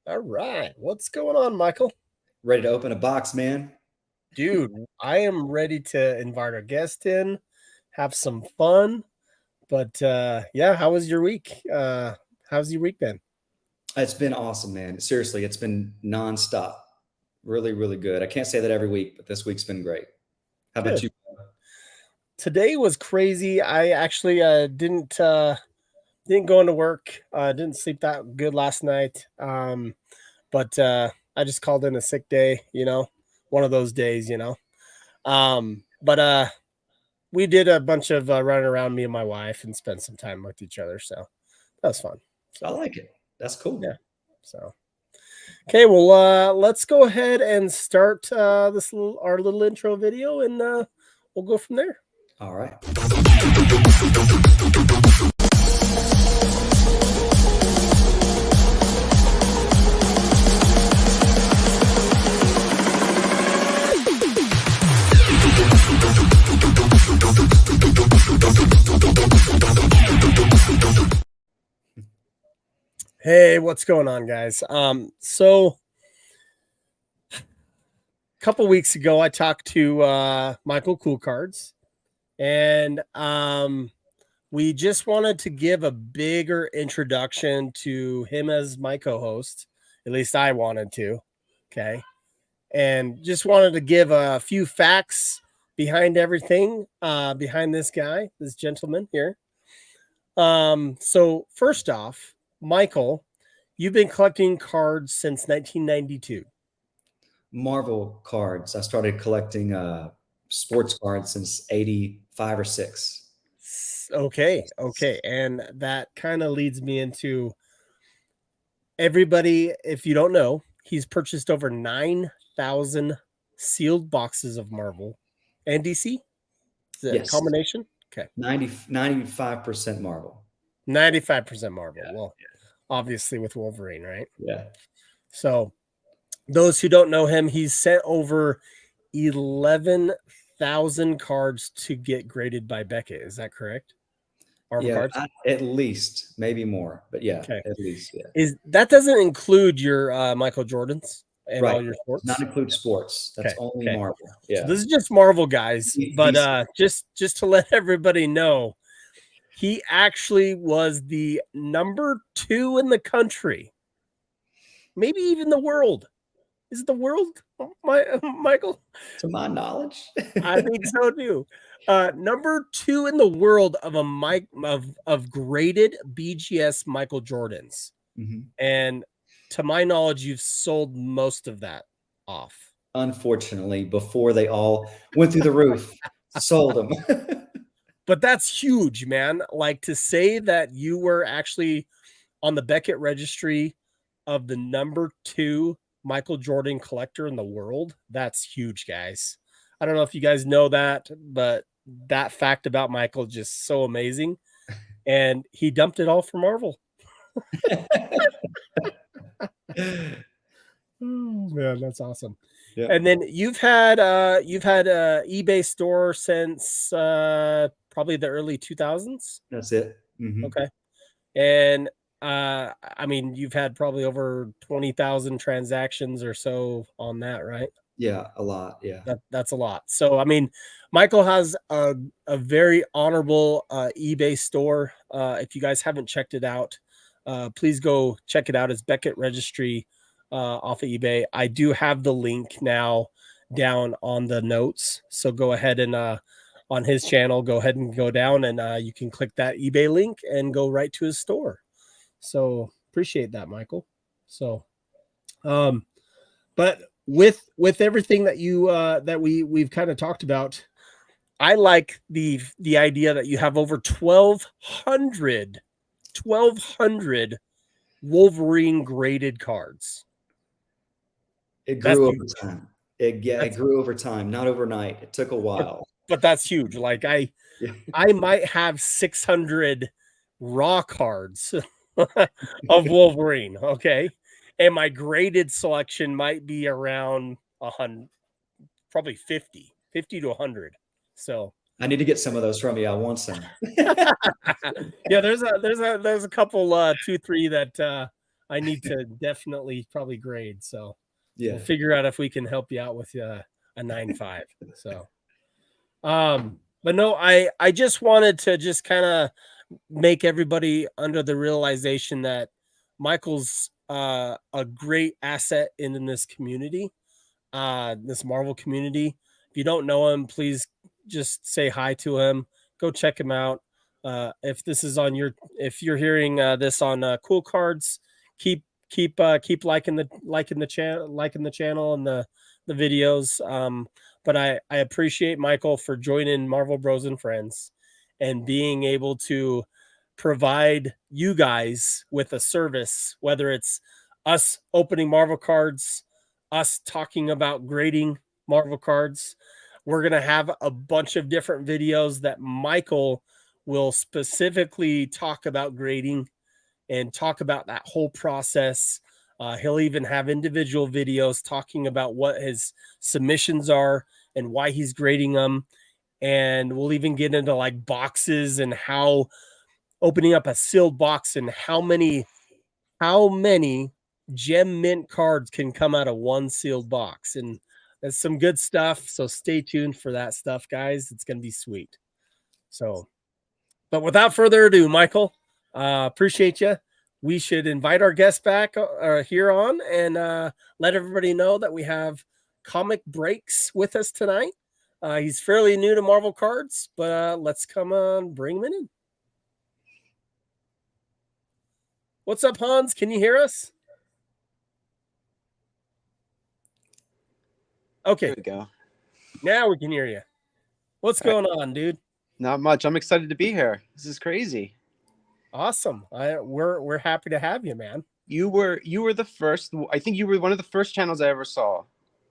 All right. What's going on, Michael? Ready to open a box, man. Dude, I am ready to invite our guest in, have some fun. But yeah, how was your week? How's your week been? It's been awesome, man. Seriously, it's been nonstop. Really, really good. I can't say that every week, but this week's been great. How about Good. you? Today was crazy. I actually didn't go into work. Didn't sleep that good last night. But I just called in a sick day, one of those days. But we did a bunch of running around, me and my wife, and spent some time with each other. So that was fun. I So like it. That's cool. yeah. So okay, well, let's go ahead and start our little intro video, and we'll go from there. All right. Hey, what's going on, guys? So a couple weeks ago, I talked to Michael Cool Cards, and we just wanted to give a bigger introduction to him as my co-host. At least I wanted to. Okay. And just wanted to give a few facts behind everything, behind this guy, this gentleman here. So first off, Michael, you've been collecting cards since 1992. Marvel cards. I started collecting sports cards since 85 or 6. Okay. And that kind of leads me into everybody. If you don't know, he's purchased over 9,000 sealed boxes of Marvel and DC. Is it a Yes. combination? Okay. 95% Marvel. 95% Marvel. Yeah. Well, obviously with Wolverine, right? Yeah. So those who don't know him, he's sent over 11,000 cards to get graded by Beckett. Is that correct? Marvel cards? At least, maybe more, but yeah, Okay. at least, yeah. Is that doesn't include your Michael Jordans and Right. all your Does not sports? include sports. That's only Marvel. So Yeah. this is just Marvel, guys. But DC. just to let everybody know, he actually was the number 2 in the country, maybe even the world. Is it the world, Michael? To my knowledge. I think so too. Number 2 in the world of a mic of graded BGS Michael Jordans, Mhm. and to my knowledge, you've sold most of that off. Unfortunately, before they all went through the roof, sold them. But that's huge, man. Like, to say that you were actually on the Beckett registry of the number 2 Michael Jordan collector in the world, that's huge, guys. I don't know if you guys know that, but that fact about Michael is just so amazing. And he dumped it all for Marvel. Oh man, that's awesome. Yeah. And then you've had eBay store since probably the early 2000s. That's it. Mhm. Okay. And I mean, you've had probably over 20,000 transactions or so on that, right? Yeah, a lot. Yeah. That's a lot. So I mean, Michael has a very honorable eBay store. If you guys haven't checked it out, please go check it out. It's Beckett Registry off of eBay. I do have the link now down on the notes, so go ahead and on his channel, go ahead and go down, and you can click that eBay link and go right to his store. So appreciate that, Michael. So, but with everything that you that we've kind of talked about, I like the idea that you have over 1,200 Wolverine graded cards. It That's grew over huge. time. It grew over time, not overnight. It took a while. But that's huge. Like I might have 600 raw cards of Wolverine, okay? And my graded selection might be around 100, probably 50 to 100. So I need to get some of those from you. I want some. yeah, there's a couple 2, 3 that I need to definitely probably grade. So Yeah. we'll figure out if we can help you out with a 9.5. So, but no, I just wanted to just kind of make everybody under the realization that Michael's a great asset in this community, this Marvel community. If you don't know him, please just say hi to him. Go check him out. If this is on if you're hearing this on Cool Cards, keep liking the channel and the videos. But I appreciate Michael for joining Marvel Bros and Friends and being able to provide you guys with a service, whether it's us opening Marvel cards, us talking about grading Marvel cards. We're going to have a bunch of different videos that Michael will specifically talk about grading and talk about that whole process. He'll even have individual videos talking about what his submissions are and why he's grading them. And we'll even get into like boxes and how opening up a sealed box and how many gem mint cards can come out of one sealed box. And that's some good stuff. So stay tuned for that stuff, guys. It's going to be sweet. So, but without further ado, Michael, appreciate you. We should invite our guest back here on and let everybody know that we have Comic Breaks with us tonight. He's fairly new to Marvel cards, but let's come on, bring him in. What's up, Hans? Can you hear us? Okay. There we go. Now we can hear you. What's going on, dude? Not much. I'm excited to be here. This is crazy. Awesome. We're happy to have you, man. You were the first. I think you were one of the first channels I ever saw,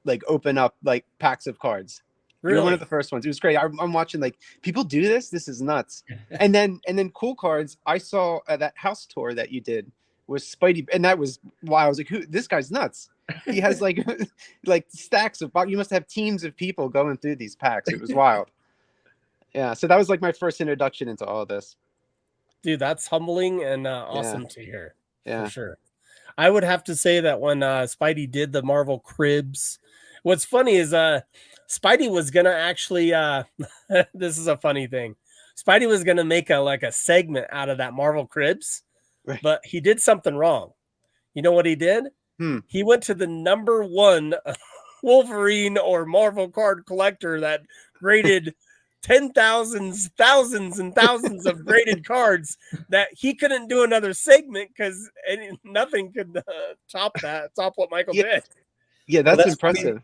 like open up like packs of cards. Really? You were one of the first ones. It was great. I'm watching like people do this. This is nuts. and then Cool Cards. I saw that house tour that you did was Spidey, and that was why I was like, "Who? This guy's nuts." He has like like stacks of. You must have teams of people going through these packs. It was wild. Yeah. So that was like my first introduction into all of this. Dude, that's humbling and awesome to hear. Yeah, for sure. I would have to say that when Spidey did the Marvel Cribs, what's funny is Spidey was gonna actually this is a funny thing. Spidey was gonna make a segment out of that Marvel Cribs, right. But he did something wrong. You know what he did? He went to the #1 Wolverine or Marvel card collector that graded thousands and thousands of graded cards that he couldn't do another segment because nothing could top what Michael did. Yeah, that's impressive. I mean,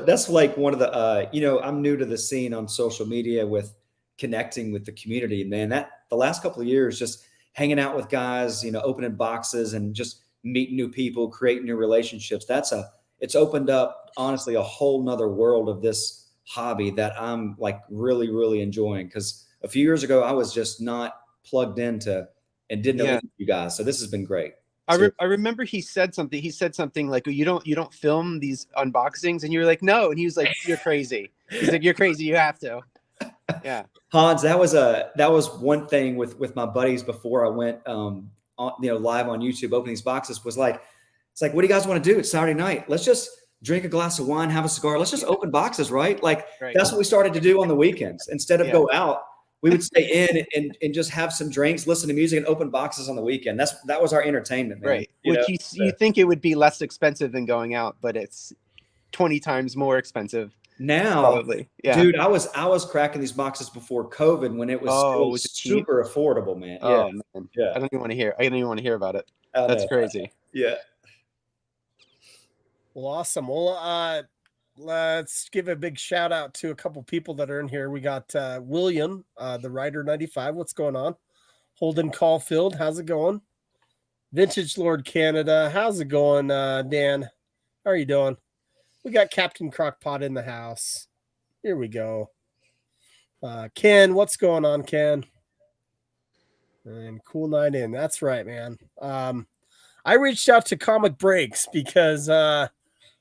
that's like one of the I'm new to the scene on social media with connecting with the community, man. That the last couple of years, just hanging out with guys, opening boxes and just meeting new people, creating new relationships. It's opened up honestly a whole nother world of this hobby that I'm like really, really enjoying. Because a few years ago, I was just not plugged into and didn't know you guys. So this has been great. I remember he said something. He said something like, "You don't film these unboxings," and you were like, "No," and he was like, "You're crazy." He's like, "You're crazy. You have to." Yeah, Hans, that was one thing with my buddies before I went live on YouTube opening these boxes. Was like, it's like, what do you guys want to do? It's Saturday night. Let's just drink a glass of wine, have a cigar. Let's just open boxes, right? Like that's what we started to do on the weekends. Instead of go out, we would stay in and just have some drinks, listen to music, and open boxes on the weekend. That was our entertainment, man. Right. You think it would be less expensive than going out, but it's 20 times more expensive. Now, probably. Yeah. Dude, I was cracking these boxes before COVID when it was super affordable, man. Oh, man. Yeah. I don't even want to hear about it. That's crazy. Yeah. Well, awesome. Well, let's give a big shout out to a couple people that are in here. We got William, the Rider 95. What's going on? Holden Caulfield, how's it going? Vintage Lord Canada, how's it going? Dan, how are you doing? We got Captain Crockpot in the house. Here we go. Ken, what's going on, Ken? And Cool Night In. That's right, man. I reached out to Comic Breaks because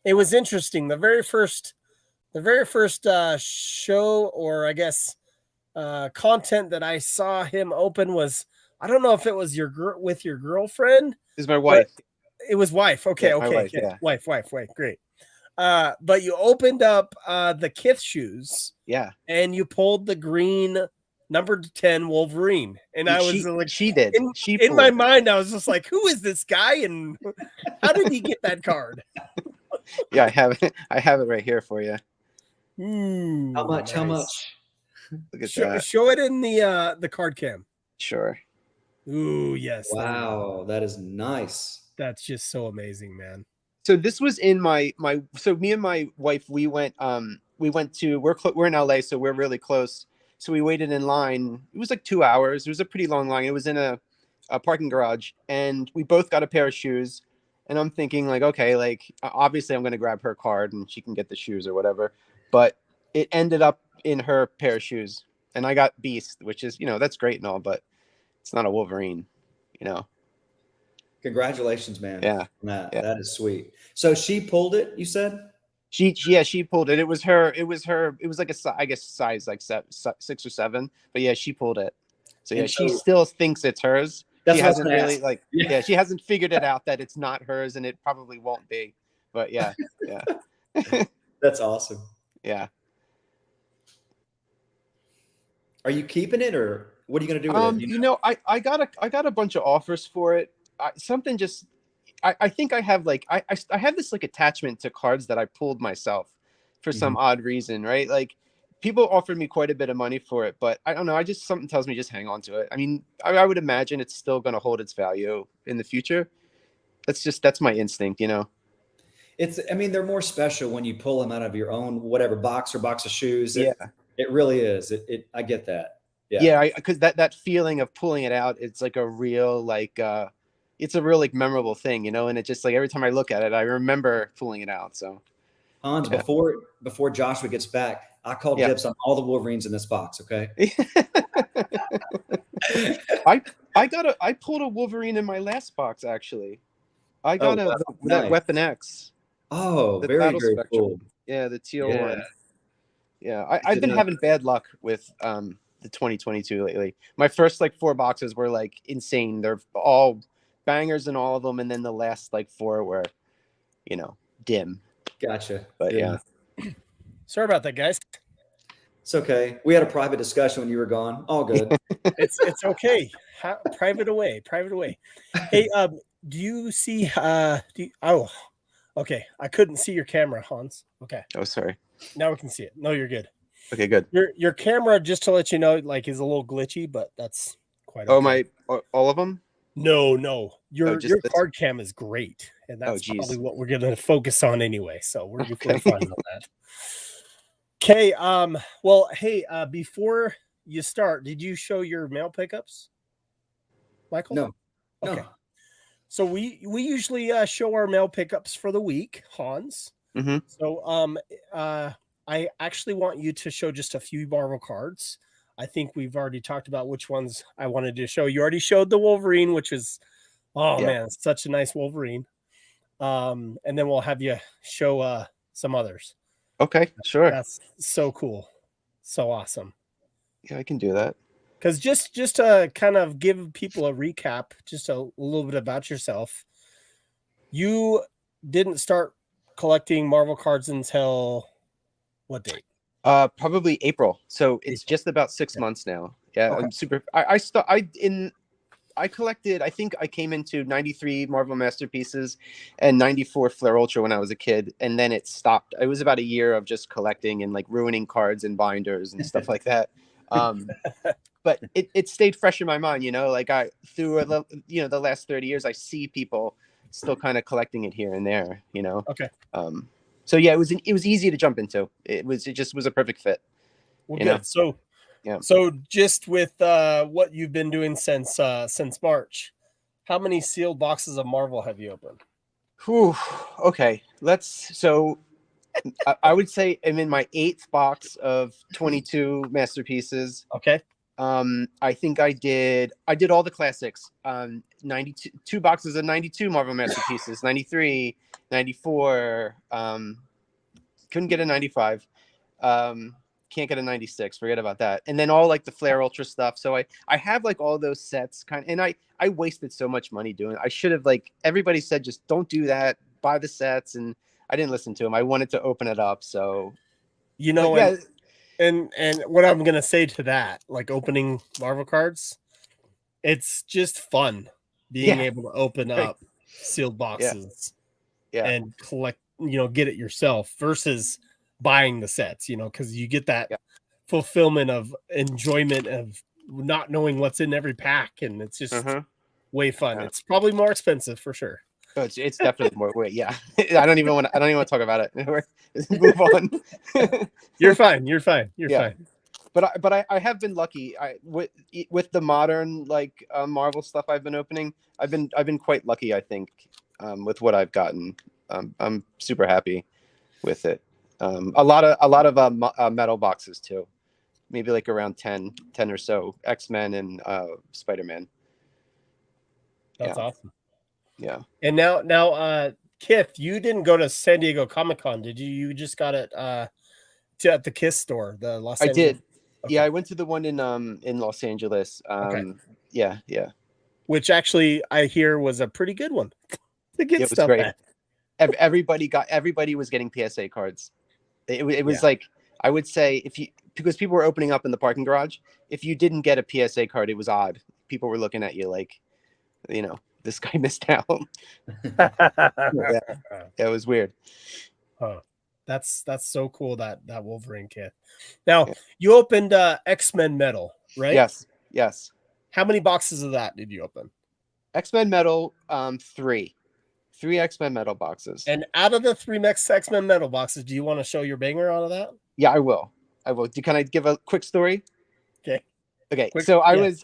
it was interesting. The very first show, or I guess content that I saw him open was, I don't know if it was with your girlfriend, This is my But wife. it was wife. Okay, Yeah, my okay, wife, okay. yeah. Wife, great. But you opened up the Kith shoes Yeah. and you pulled the green number 10 Wolverine. And I was like, she did. She in my pulled. mind, I was just like, who is this guy and how did he get that card? Yeah, I have it right here for you. Ooh, How much? nice. How much? Look at that. Show it in the card cam. Sure. Ooh, yes. Wow, that is nice. That's just so amazing, man. So this was in my so me and my wife, we went to we're in LA, so we're really close. So we waited in line. It was like 2 hours. It was a pretty long line. It was in a parking garage, and we both got a pair of shoes. And I'm thinking like, okay, like obviously I'm going to grab her card and she can get the shoes or whatever. But it ended up in her pair of shoes, and I got Beast, which is, that's great and all, but it's not a Wolverine, Congratulations, man. Yeah. That is sweet. So she pulled it, you said? She pulled it. It was like I guess size like 6 or 7, but yeah, she pulled it. So yeah, she still thinks it's hers. That's she what I was hasn't gonna really ask. she hasn't figured it out that it's not hers, and it probably won't be. But yeah. That's awesome. Yeah. Are you keeping it, or what are you gonna do with it? I got a bunch of offers for it. I think I have I have this like attachment to cards that I pulled myself for some odd reason, right? Like people offered me quite a bit of money for it, but I don't know. Something tells me just hang on to it. I mean, I would imagine it's still going to hold its value in the future. That's my instinct, I mean, they're more special when you pull them out of your own whatever box or box of shoes. Yeah. It really is. I get that. Yeah. Yeah, because that feeling of pulling it out, it's like a real it's a real memorable thing, and it just like every time I look at it, I remember pulling it out. So Hans, before Joshua gets back, I called dibs on all the Wolverines in this box. Okay. I pulled a Wolverine in my last box actually. I got that Weapon X. Oh, the very, Battle very Spectrum. cool. Yeah, the teal one. Yeah, I've been having bad luck with the 2022 lately. My first 4 boxes were insane. They're all bangers in all of them, and then the last 4 were, dim. Gotcha. But yeah. Sorry about that, guys. It's okay. We had a private discussion when you were gone. All good. It's okay. Private away. Hey, do you see? Okay. I couldn't see your camera, Hans. Okay. Oh, sorry. Now we can see it. No, you're good. Okay, good. Your camera, just to let you know, is a little glitchy, but that's quite okay. All of them? No. Your card cam is great, and that's probably what we're going to focus on anyway. So we're fine on that. Okay. Well, hey, before you start, did you show your mail pickups, Michael? No. Okay. No. So we usually show our mail pickups for the week, Hans. Mm-hmm. So I actually want you to show just a few Marvel cards. I think we've already talked about which ones I wanted to show. You already showed the Wolverine, which is man, it's such a nice Wolverine. And then we'll have you show some others. Okay, sure. That's so cool. So awesome. Yeah, I can do that. Because just to kind of give people a recap, just a little bit about yourself. You didn't start collecting Marvel cards until what date? Probably April. So it's just about 6 months now. Yeah, okay. I'm super. I collected. I think I came into 93 Marvel Masterpieces and 94 Flare Ultra when I was a kid, and then it stopped. It was about a year of just collecting and ruining cards and binders and stuff like that. But it stayed fresh in my mind. I through the last 30 years, I see people still kind of collecting it here and there. Okay. So yeah, it was easy to jump into. It just was a perfect fit. Well, good. So yeah. So just with what you've been doing since March, how many sealed boxes of Marvel have you opened? Whew. Okay. So I would say I'm in my 8th box of 22 masterpieces. Okay. I think I did all the classics. 92 2 boxes of 92 Marvel Masterpieces, 93, 94. Couldn't get a 95. can't get a 96. Forget about that. And then all like the Flare Ultra stuff. So I have like all those sets and I wasted so much money doing it. I should have, like, everybody said, just don't do that. Buy the sets. And I didn't listen to them. I wanted to open it up. So, You know, yeah. And what I'm gonna say to that, like opening Marvel cards, it's just fun being able to open up sealed boxes and collect, get it yourself versus buying the sets, because you get that fulfillment of enjoyment of not knowing what's in every pack, and it's just way fun. It's probably more expensive for sure. Oh, it's definitely more weight. Yeah. I don't even want to talk about it. Move on. You're fine. You're fine. But I have been lucky. With the modern like Marvel stuff I've been opening, I've been quite lucky, I think, with what I've gotten. I'm super happy with it. A lot of metal boxes too, maybe like around 10 or so, X-Men and Spider-Man. That's awesome. Yeah. And now Kith, you didn't go to San Diego Comic-Con, did you? You just got it at the KISS store, the Los Angeles. I did. Okay. Yeah, I went to the one in Los Angeles. Okay. Yeah. Which actually I hear was a pretty good one to get stuff great. at. Everybody was getting PSA cards. It was like, I would say, because people were opening up in the parking garage, if you didn't get a PSA card, it was odd. People were looking at you like, this guy missed out. It was weird. Huh. That's so cool, that Wolverine kit. Now you opened X-Men Metal, right? Yes. How many boxes of that did you open? X-Men Metal, 3 X-Men Metal boxes. And out of the 3 X-Men Metal boxes, do you want to show your banger out of that? Yeah, I will. Can I give a quick story? Okay. So I was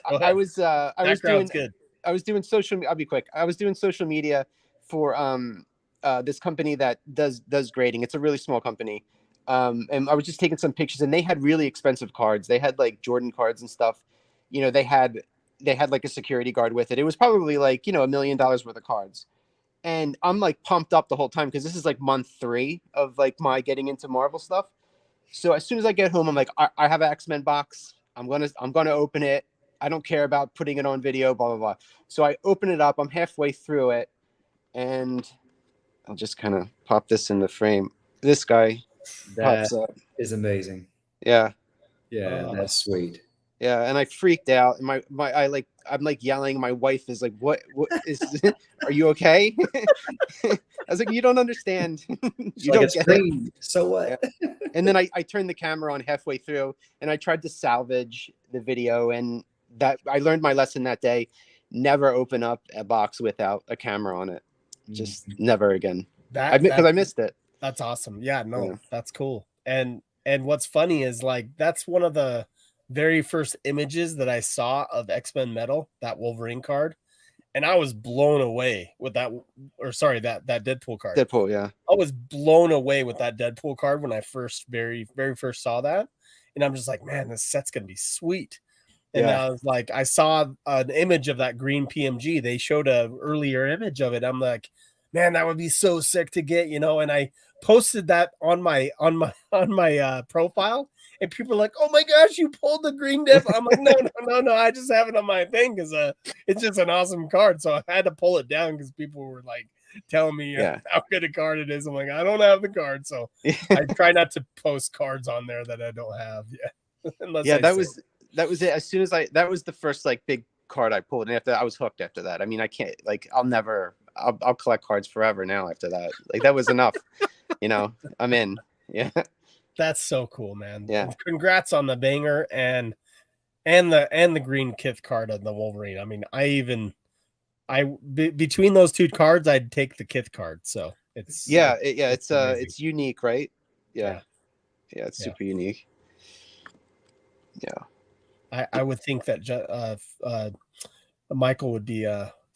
doing social. I'll be quick. I was doing social media for this company that does grading. It's a really small company. And I was just taking some pictures, and they had really expensive cards. They had like Jordan cards and stuff. They had like a security guard with it. It was probably like, $1 million worth of cards. And I'm like pumped up the whole time because this is like month 3 of like my getting into Marvel stuff. So as soon as I get home, I'm like, I have an X-Men box. I'm gonna open it. I don't care about putting it on video, blah, blah, blah. So I open it up. I'm halfway through it. And I'll just kind of pop this in the frame. This guy pops up. Is amazing. Yeah. Yeah, that's sweet. Yeah, and I freaked out, and I'm like yelling. My wife is like, "What is? Are you okay?" I was like, "You don't understand. You don't get it." So what? Yeah. And then I turned the camera on halfway through, and I tried to salvage the video, and that I learned my lesson that day: never open up a box without a camera on it. Just never again. Because I missed it. That's awesome. Yeah, no, that's cool. And what's funny is like that's one of the very first images that I saw of X-Men Metal, that Wolverine card, and I was blown away with that. Or sorry, that Deadpool card. Deadpool, yeah. I was blown away with that Deadpool card when I very first saw that, and I'm just like, man, this set's gonna be sweet. And I was like, I saw an image of that green PMG. They showed a earlier image of it. I'm like, man, that would be so sick to get, and I posted that on my profile, and people are like, oh my gosh, you pulled the green dip. I'm like, no, I just have it on my thing because it's just an awesome card. So I had to pull it down because people were like telling me how good a card it is. I'm like, I don't have the card, so I try not to post cards on there that I don't have yet. That was it. As soon as that was the first like big card I pulled, and after I was hooked after that. I mean, I can't, like, I'll collect cards forever now after that. Like, that was enough. I'm in. Yeah. That's so cool, man. Yeah. Congrats on the banger and the green Kith card of the Wolverine. I mean, between those 2 cards, I'd take the Kith card. So it's it's unique, right? Yeah. It's super unique. Yeah. I would think that Michael would be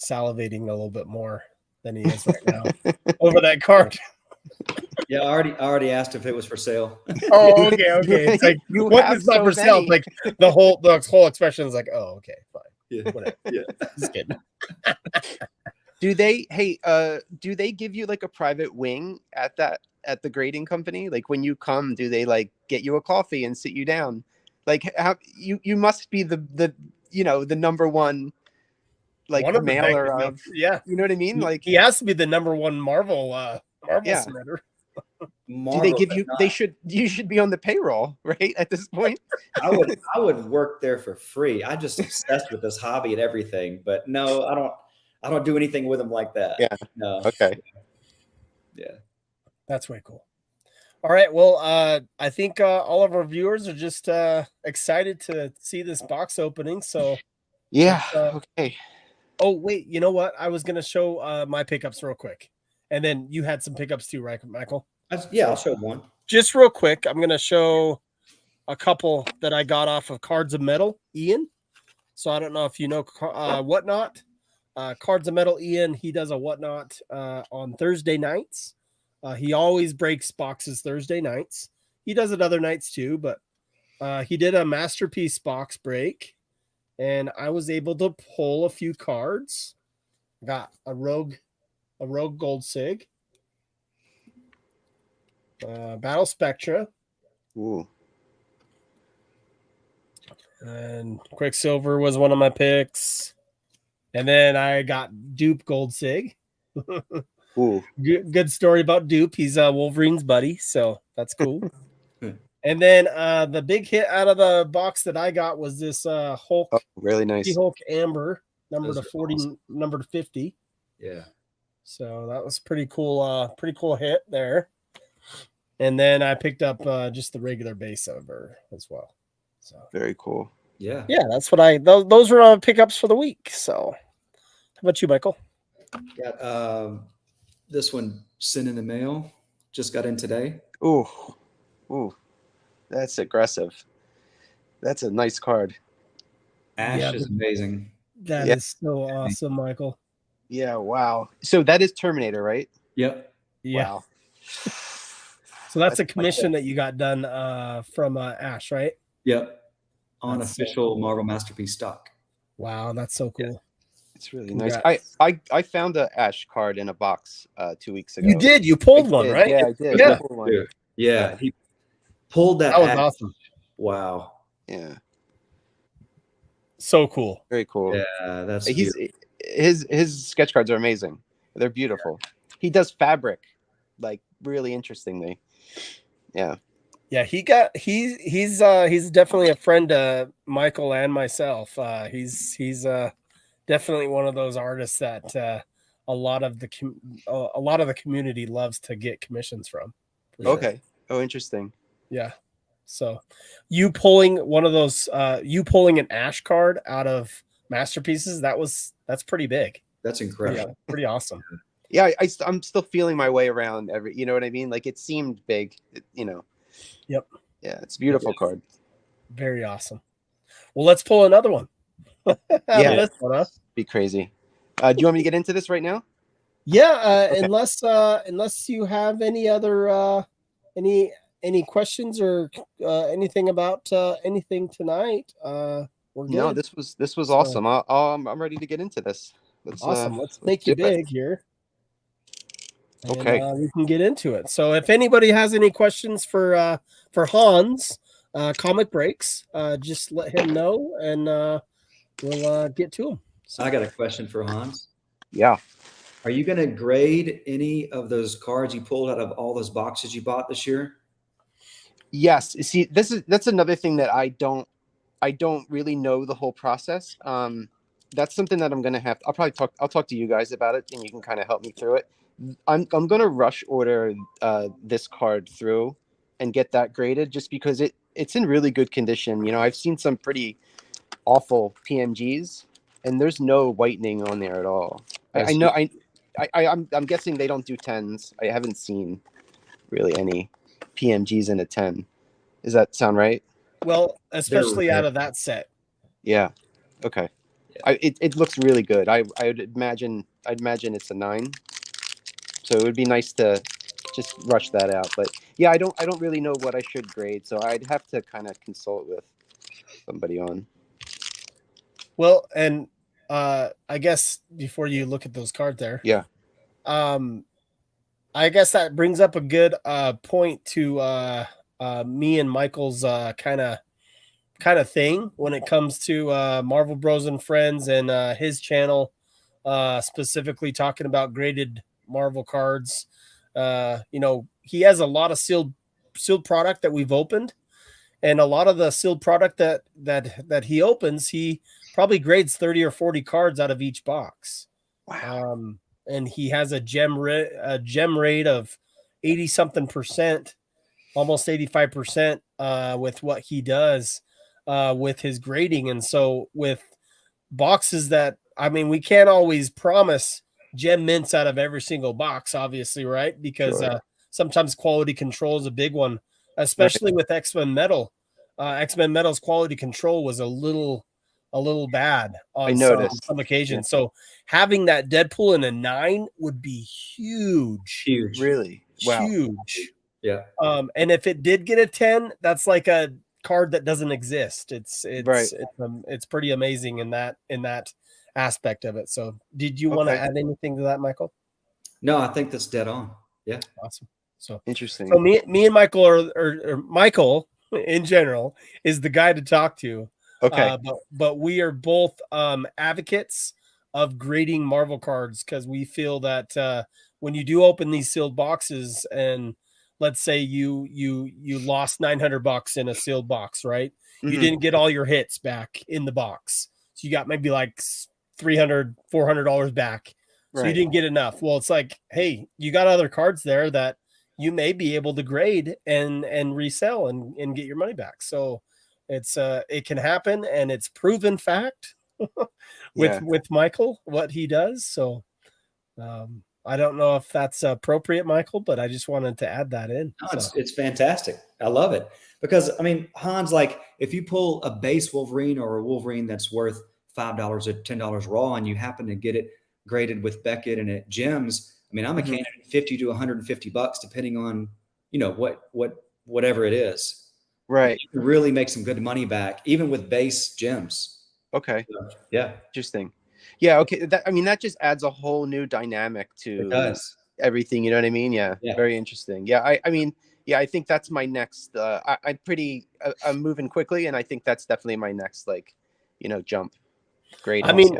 salivating a little bit more than he is right now over that card. Yeah, I already asked if it was for sale. Oh, okay. It's like, what is not for sale? Like the whole expression is like, oh, okay, fine. Yeah, whatever. Yeah, just kidding. Do they give you like a private wing at that at the grading company? Like when you come, do they like get you a coffee and sit you down? Like how you must be the the number one like One of the mailer biggest, of, yeah. you know what I mean? Like He has to be the number one Marvel yeah. submitter. Do they Marvel, give but you? not. You should be on the payroll, right? At this point. I would work there for free. I'm just obsessed with this hobby and everything. But no, I don't do anything with them like that. Yeah. No. Okay. Yeah. That's way cool. All right. Well, I think all of our viewers are just excited to see this box opening. So Yeah. okay. Oh, wait. You know what? I was going to show my pickups real quick. And then you had some pickups too, right, Michael? Yeah, I'll show one. Just real quick, I'm going to show a couple that I got off of Cards of Metal, Ian. So I don't know if you know Whatnot. Cards of Metal, Ian, he does a Whatnot on Thursday nights. He always breaks boxes Thursday nights. He does it other nights too, but he did a masterpiece box break, and I was able to pull a few cards. Got a rogue gold sig, Battle Spectra, Ooh. and Quicksilver was one of my picks. And then I got Dupe Gold Sig. Ooh. Good story about Dupe. He's Wolverine's buddy, so that's cool. And then the big hit out of the box that I got was this Hulk, really nice. Hulk Amber, number Those to are 40, awesome. number to 50. Yeah. So that was pretty cool hit there. And then I picked up just the regular base over as well. So Very cool. Yeah. Yeah, that's what those were pickups for the week. So how about you, Michael? Got this one sent in the mail. Just got in today. Ooh. Ooh. That's aggressive. That's a nice card. Ash is amazing. That is so awesome, Michael. Yeah, wow. So that is Terminator, right? Yep. Yeah. Wow. So that's a commission that you got done from Ash, right? Yep. On That's official so cool. Marvel Masterpiece stock. Wow, that's so cool. Yeah. It's really nice. Congrats. I found a Ash card in a box 2 weeks ago. You did. You pulled one, right? Yeah, I did. Yeah. I pulled one. Yeah. He pulled that. That was Ash. awesome. Wow. Yeah. So cool. Very cool. Yeah, that's his sketch cards are amazing. They're beautiful. He does fabric, like really interestingly. Yeah. Yeah, he's definitely a friend to Michael and myself. He's definitely one of those artists that a lot of the community loves to get commissions from. Okay. Oh, interesting. Yeah. So you pulling one of those you pulling an Ash card out of masterpieces, that's pretty big. That's incredible. Pretty awesome. Yeah, I'm still feeling my way around you know what I mean? Like it seemed big, Yep. Yeah, it's a beautiful card. Very awesome. Well, let's pull another one. Yeah, this one, huh? Be crazy. Do you want me to get into this right now? Yeah, Okay. unless you have any other any questions or anything about anything tonight, we're good. No, this was awesome. I'm ready to get into this. Awesome. Let's make you big here. And, okay. We can get into it. So if anybody has any questions for Hans, comic breaks, just let him know and we'll get to him. So I got a question for Hans. Yeah. Are you going to grade any of those cards you pulled out of all those boxes you bought this year? Yes. See, that's another thing that I don't really know the whole process. That's something that I'm gonna have. I'll talk to you guys about it, and you can kind of help me through it. I'm gonna rush order this card through and get that graded, just because it's in really good condition. I've seen some pretty awful PMGs, and there's no whitening on there at all. I know. I'm guessing they don't do 10s. I haven't seen really any PMGs in a 10. Does that sound right? Well, especially out of that set. Yeah. Okay. Yeah. It looks really good. I'd imagine it's a 9. So it would be nice to just rush that out. But yeah, I don't really know what I should grade, so I'd have to kind of consult with somebody on. Well, and I guess before you look at those cards there, yeah, I guess that brings up a good point to me and Michael's kind of thing when it comes to Marvel Bros and Friends and his channel, specifically talking about graded Marvel cards. He has a lot of sealed product that we've opened, and a lot of the sealed product that he opens, he probably grades 30 or 40 cards out of each box. Wow. And he has a gem rate of 80 something percent, almost 85% with what he does with his grading. And so with boxes that, I mean, we can't always promise gem mints out of every single box, obviously, right? Because Sure. sometimes quality control is a big one, Right. especially with X-Men Metal. X-Men Metal's quality control was a little bad I on noticed. some occasions. Yeah. So having that Deadpool in a 9 would be huge. Huge. Really? Wow. Huge. Yeah. And if it did get a 10, that's like a card that doesn't exist. Right. It's pretty amazing in that aspect of it. So did you want to add anything to that, Michael? No, I think that's dead on. Yeah. Awesome. So Interesting. So me and Michael or Michael in general is the guy to talk to. Okay. But we are both advocates of grading Marvel cards, because we feel that when you do open these sealed boxes, and let's say you lost $900 in a sealed box, right? You Mhm. didn't get all your hits back in the box, so you got maybe like $300, $400 back. So you Right. didn't get enough. Well, it's like, hey, you got other cards there that you may be able to grade and resell and get your money back. So it can happen, and it's proven fact Yeah. with Michael, what he does. So I don't know if that's appropriate, Michael, but I just wanted to add that in. No, So. it's fantastic. I love it because I mean, Hans, like if you pull a base Wolverine or a Wolverine that's worth $5 or $10 raw, and you happen to get it graded with Beckett and at Gems, I mean, I'm a Mhm. candidate $50 to $150, depending on whatever it is. Right. You can really make some good money back, even with base Gems. Okay. So, yeah, Interesting. Yeah. Okay. I mean, that just adds a whole new dynamic it to does. everything. You know what I mean? Yeah. Yeah. Very interesting. Yeah. I mean, yeah, I think that's my next. I'm moving quickly, and I think that's definitely my next, like, jump grade. I mean,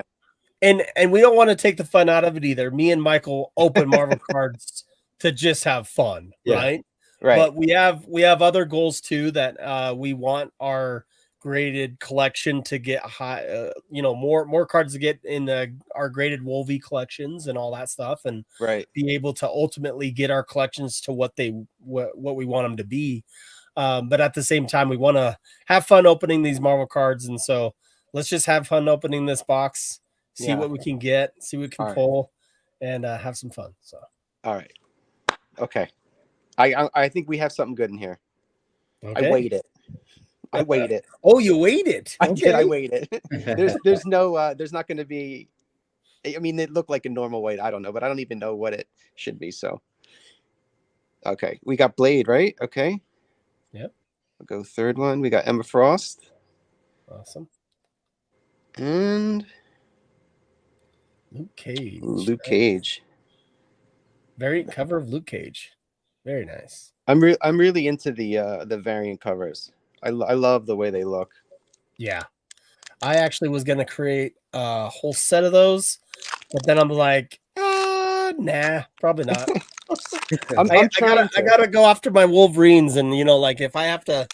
Yeah. and we don't want to take the fun out of it either. Me and Michael open Marvel cards to just have fun, Yeah. right? Right. But we have other goals too, that we want our graded collection to get high, more cards to get in our graded Wolvie collections and all that stuff, and Right. be able to ultimately get our collections to what we want them to be. But at the same time, we want to have fun opening these Marvel cards, and so let's just have fun opening this box, see Yeah. what we can get, see what we can All right. pull, and have some fun. So, All right. Okay. I think we have something good in here. okay. I weighed it. Oh, you weighed it. I did. I Okay. weighed it. There's not going to be. I mean, it looked like a normal weight. I don't know, but I don't even know what it should be. So, okay, we got Blade, right? Okay. Yep. I'll go third one. We got Emma Frost Awesome. and Luke Cage. Luke Cage. Variant cover of Luke Cage. Very nice. I'm really into the variant covers. I love the way they look. Yeah. I actually was going to create a whole set of those, but then I'm like, nah, probably not. I'm trying. I gotta go after my Wolverines, and like if I have to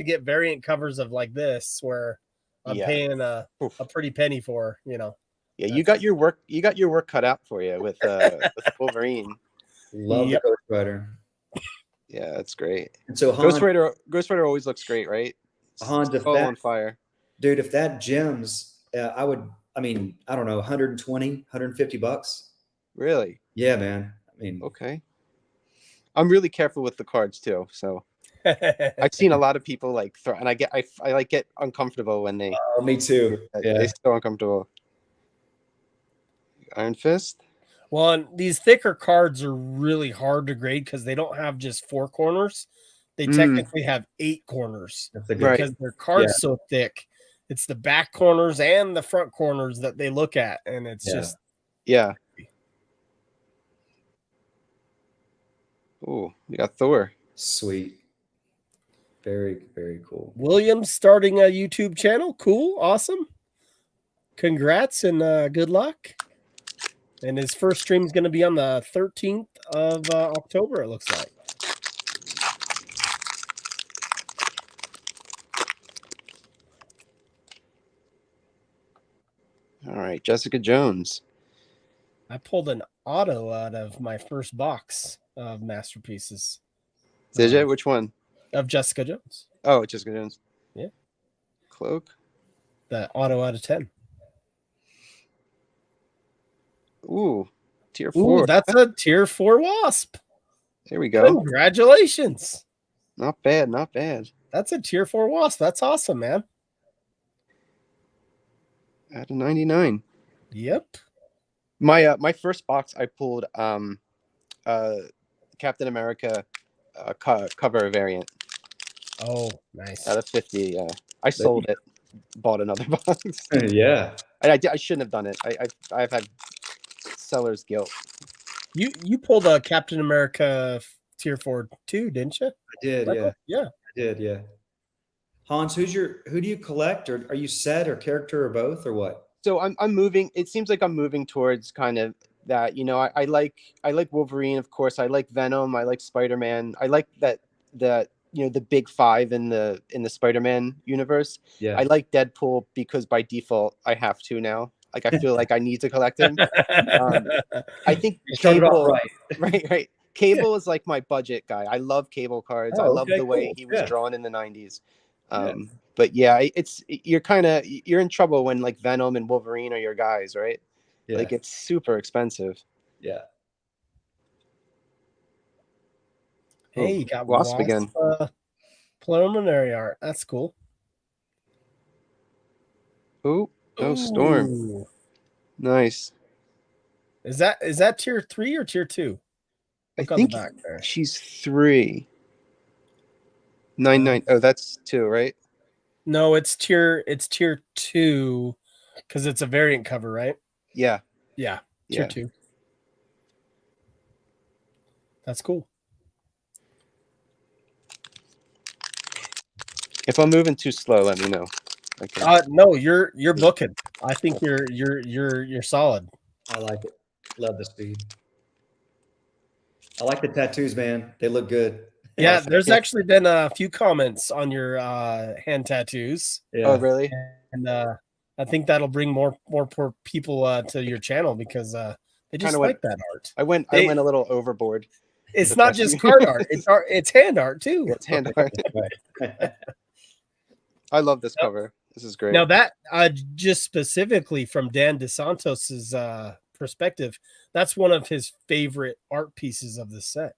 get variant covers of like this, where I'm paying a pretty penny for, Yeah, you got your work cut out for you with Wolverine. Love the Ghost Rider. Yeah, that's great. And so Ghost Rider always looks great, right? Hans, if on fire. Dude, if that Gems, I don't know, 120, $150. Really? Yeah, man. I mean, okay. I'm really careful with the cards too. So I've seen a lot of people like throw, and I get uncomfortable when they. Oh, me too. Yeah. They're so uncomfortable. Iron Fist. Well, and these thicker cards are really hard to grade because they don't have just 4 corners. They technically have 8 corners because their card's so thick. It's the back corners and the front corners that they look at, and it's just yeah. Oh, we got Thor. Sweet. Very, very cool. William's starting a YouTube channel. Cool. Awesome. Congrats and good luck. And his first stream is going to be on the 13th of October, it looks like. All right, Jessica Jones. I pulled an auto out of my first box of masterpieces. Did you? Which one? Of Jessica Jones. Oh, Jessica Jones. Yeah. Cloak. The auto out of 10. Ooh, tier 4. Ooh, that's a tier 4 wasp. There we go. Congratulations. Not bad, not bad. That's a tier 4 wasp. That's awesome, man. Out of 99. Yep. My first box I pulled Captain America cover variant. Oh, nice. Out of 50, yeah. I sold it, bought another box. Yeah. I shouldn't have done it. I've had seller's guilt. You pulled a Captain America tier 4 too, didn't you? I did, Michael? yeah. Yeah. I did, yeah. Hans, who do you collect, or are you set or character or both or what? So I'm moving. It seems like I'm moving towards kind of that. You know, I like Wolverine, of course. I like Venom. I like Spider-Man. I like that you know, the big five in the Spider-Man universe. Yeah. I like Deadpool because by default I have to now. Like I feel like I need to collect him. I think Cable, right. Cable is like my budget guy. I love Cable cards. I love the way he was drawn in the 90s. But yeah, you're in trouble when like Venom and Wolverine are your guys, right? Yeah. Like it's super expensive. Yeah. Hey, you got Wasp again. Preliminary art. That's cool. Oh, Storm. Nice. Is that tier 3 or tier 2? I think she's 3. 99. Oh, that's 2, right? No, it's tier 2 because it's a variant cover, right? Yeah. Yeah. Tier 2. That's cool. If I'm moving too slow, let me know. No, you're booking. I think you're solid. I like it. Love the speed. I like the tattoos, man. They look good. Yeah, there's actually been a few comments on your hand tattoos. Yeah. Oh, really? And I think that'll bring more people to your channel because they just like that art. I went a little overboard. It's not just card art; it's hand art too. It's hand art. I love this cover. This is great. Now that just specifically from Dan DeSantos's perspective, that's one of his favorite art pieces of the set.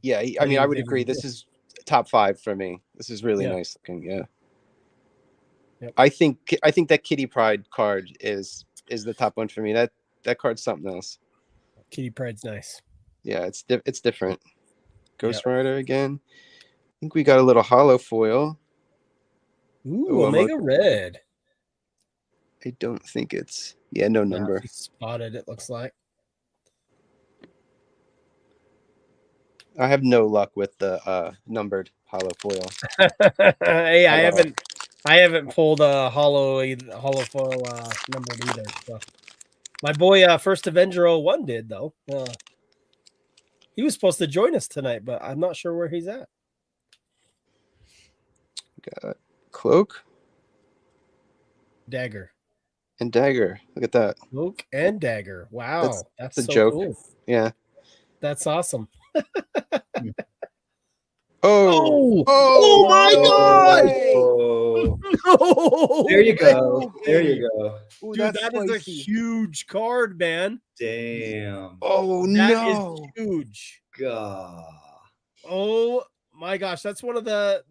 Yeah, I mean, I would agree. This is top 5 for me. This is really nice looking. Yeah. Yep. I think that Kitty Pryde card is the top one for me. That card's something else. Kitty Pryde's nice. Yeah, it's different. Ghost Rider again. I think we got a little hollow foil. Ooh, Omega Red. I don't think it's no number. Spotted, it looks like. I have no luck with the numbered hollow foil. Hey, I haven't pulled a hollow foil numbered either. So. My boy First Avenger 01 did though. He was supposed to join us tonight, but I'm not sure where he's at. Got Cloak. Dagger. And Dagger. Look at that. Cloak and Dagger. Wow. That's a so joke. Cool. Yeah. That's awesome. Oh my God! No. There you go. There you go. Ooh, dude, that is a huge card, man. Damn. Oh, that is huge. God. Oh my gosh, that's one of the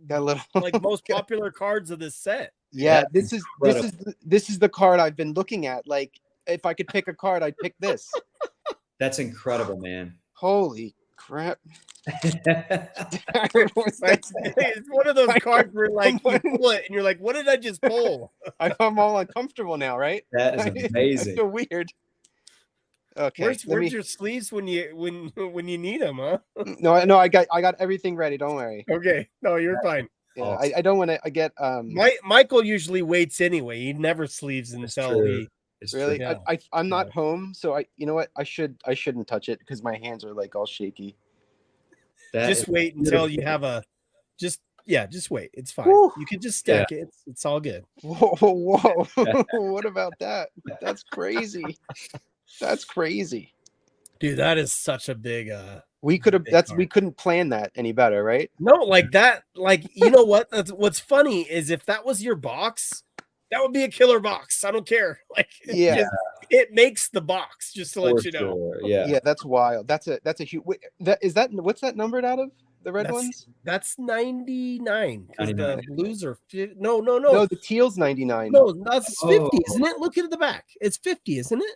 like most popular cards of this set. Yeah, this is the card I've been looking at. Like, if I could pick a card, I'd pick this. That's incredible, man. Holy crap. It's one of those cards where like you pull it and you're like, what did I just pull? I'm all uncomfortable now, right? That is amazing. I feel weird. Okay. Where's your sleeves when you need them, huh? No, I got everything ready. Don't worry. Okay, no, you're fine. Yeah, Awesome. I don't want to. I get Michael usually waits anyway. He never sleeves It's until true. he. It's really. true. Yeah. I'm not home, so you know what? I shouldn't touch it because my hands are like all shaky. That Just is wait until you beautiful. have a. Just wait. It's fine. Whew. You can just stack it. It's all good. Whoa. What about that? That's crazy. That's crazy. Dude, that is such a big We could have. big That's card. we couldn't plan that any better, right? No, like that, like you know what? What's funny is if that was your box, that would be a killer box. I don't care. Like Yeah. it makes the box, just to For let you know. sure. Yeah. Yeah, that's wild. That's a huge. What's that numbered out of the red ones? That's 99 because the 99. blues are no. No, the teal's 99. No, that's 50, Oh. isn't it? Look at the back. It's 50, isn't it?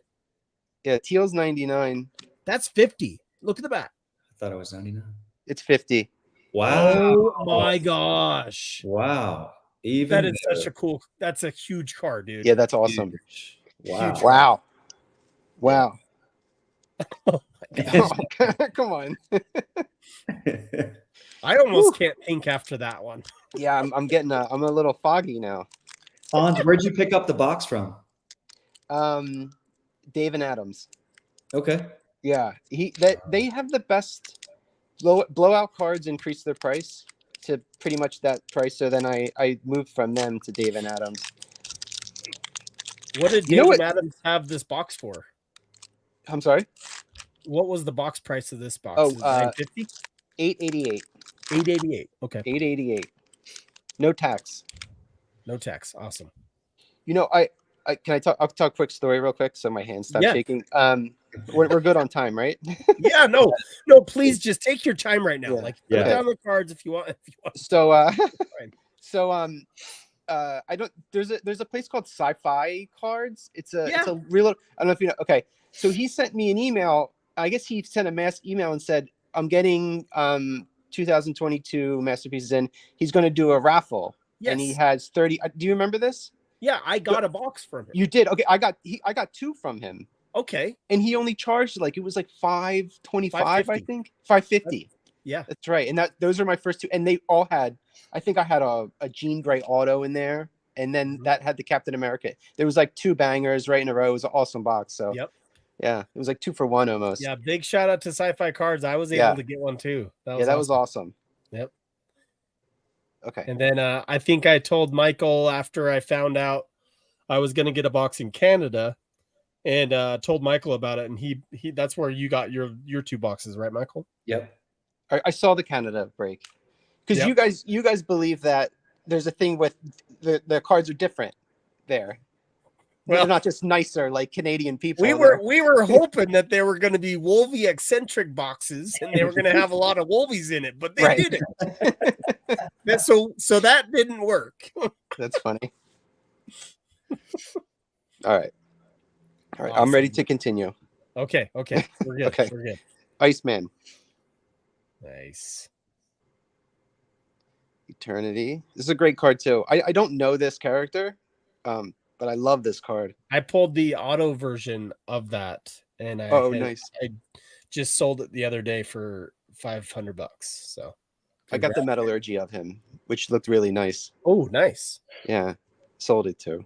Yeah, teal's 99. That's 50. Look at the back. I thought it was 99. It's 50. Wow. Oh my gosh. Wow. Even That is better. such a cool, that's a huge card, dude. Yeah, that's awesome. Huge. Wow. Huge. Wow. Wow. Oh my gosh. Come on. I almost can't think after that one. Yeah, I'm I'm a little foggy now. Hans, where'd you pick up the box from? Dave and Adams. Okay. Yeah, they have the best blowout cards. Increase their price to pretty much that price. So then I moved from them to Dave and Adams. What did You know Dave what- and Adams have this box for? I'm sorry. What was the box price of this box? Oh, Is it $950? $888. $888. Okay. $888. No tax. No tax. Awesome. You know, I'll talk quick story real quick so my hands stop Yeah. shaking. We're good on time, right? Yeah, no, please just take your time right now. Yeah. Like Yeah. put down the cards if you want. So Fine. I don't there's a place called Sci-Fi Cards. It's Yeah. a real, I don't know if you know. Okay. So he sent me an email. I guess he sent a mass email and said, I'm getting 2022 masterpieces in. He's going to do a raffle. Yes. And he has 30. Do you remember this? Yeah, I got a box from him. You did. Okay. I got 2 from him. Okay. And he only charged it was like $525, I $550. think. $550. Yeah. That's right. And those are my first 2. And they all had, I think I had a Jean Grey auto in there. And then that had the Captain America. There was like 2 bangers right in a row. It was an awesome box. So Yep. yeah, it was like 2 for 1 almost. Yeah. Big shout out to Sci-Fi Cards. I was able to get one too. That was awesome. Yep. Okay. And then I think I told Michael after I found out I was going to get a box in Canada, and told Michael about it, and he that's where you got your 2 boxes, right, Michael? Yep. I saw the Canada break because Yep. you guys believe that there's a thing with the cards are different there. Well, they're not just nicer like Canadian people. we were hoping that there were going to be Wolvie eccentric boxes, and they were going to have a lot of Wolvies in it, but they Right. didn't. So that didn't work. That's funny. All right. I'm Awesome. ready to continue. Okay, we're good. Okay. We're good. Iceman, Nice. Eternity. This is a great card too. I don't know this character, but I love this card. I pulled the auto version of that, and Nice. I just sold it the other day for $500. So I got the metallurgy of him, which looked really nice. Oh, nice. Yeah, sold it too.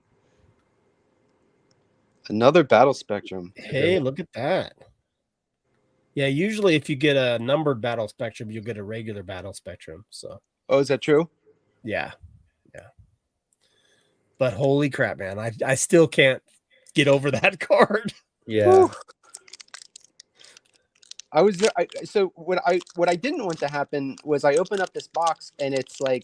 Another battle spectrum. Hey, look at that. Yeah, usually if you get a numbered battle spectrum, you'll get a regular battle spectrum. So Oh, is that true? yeah. But holy crap, man. I still can't get over that card. Yeah. Whew. I was there. So what I didn't want to happen was I open up this box and it's like,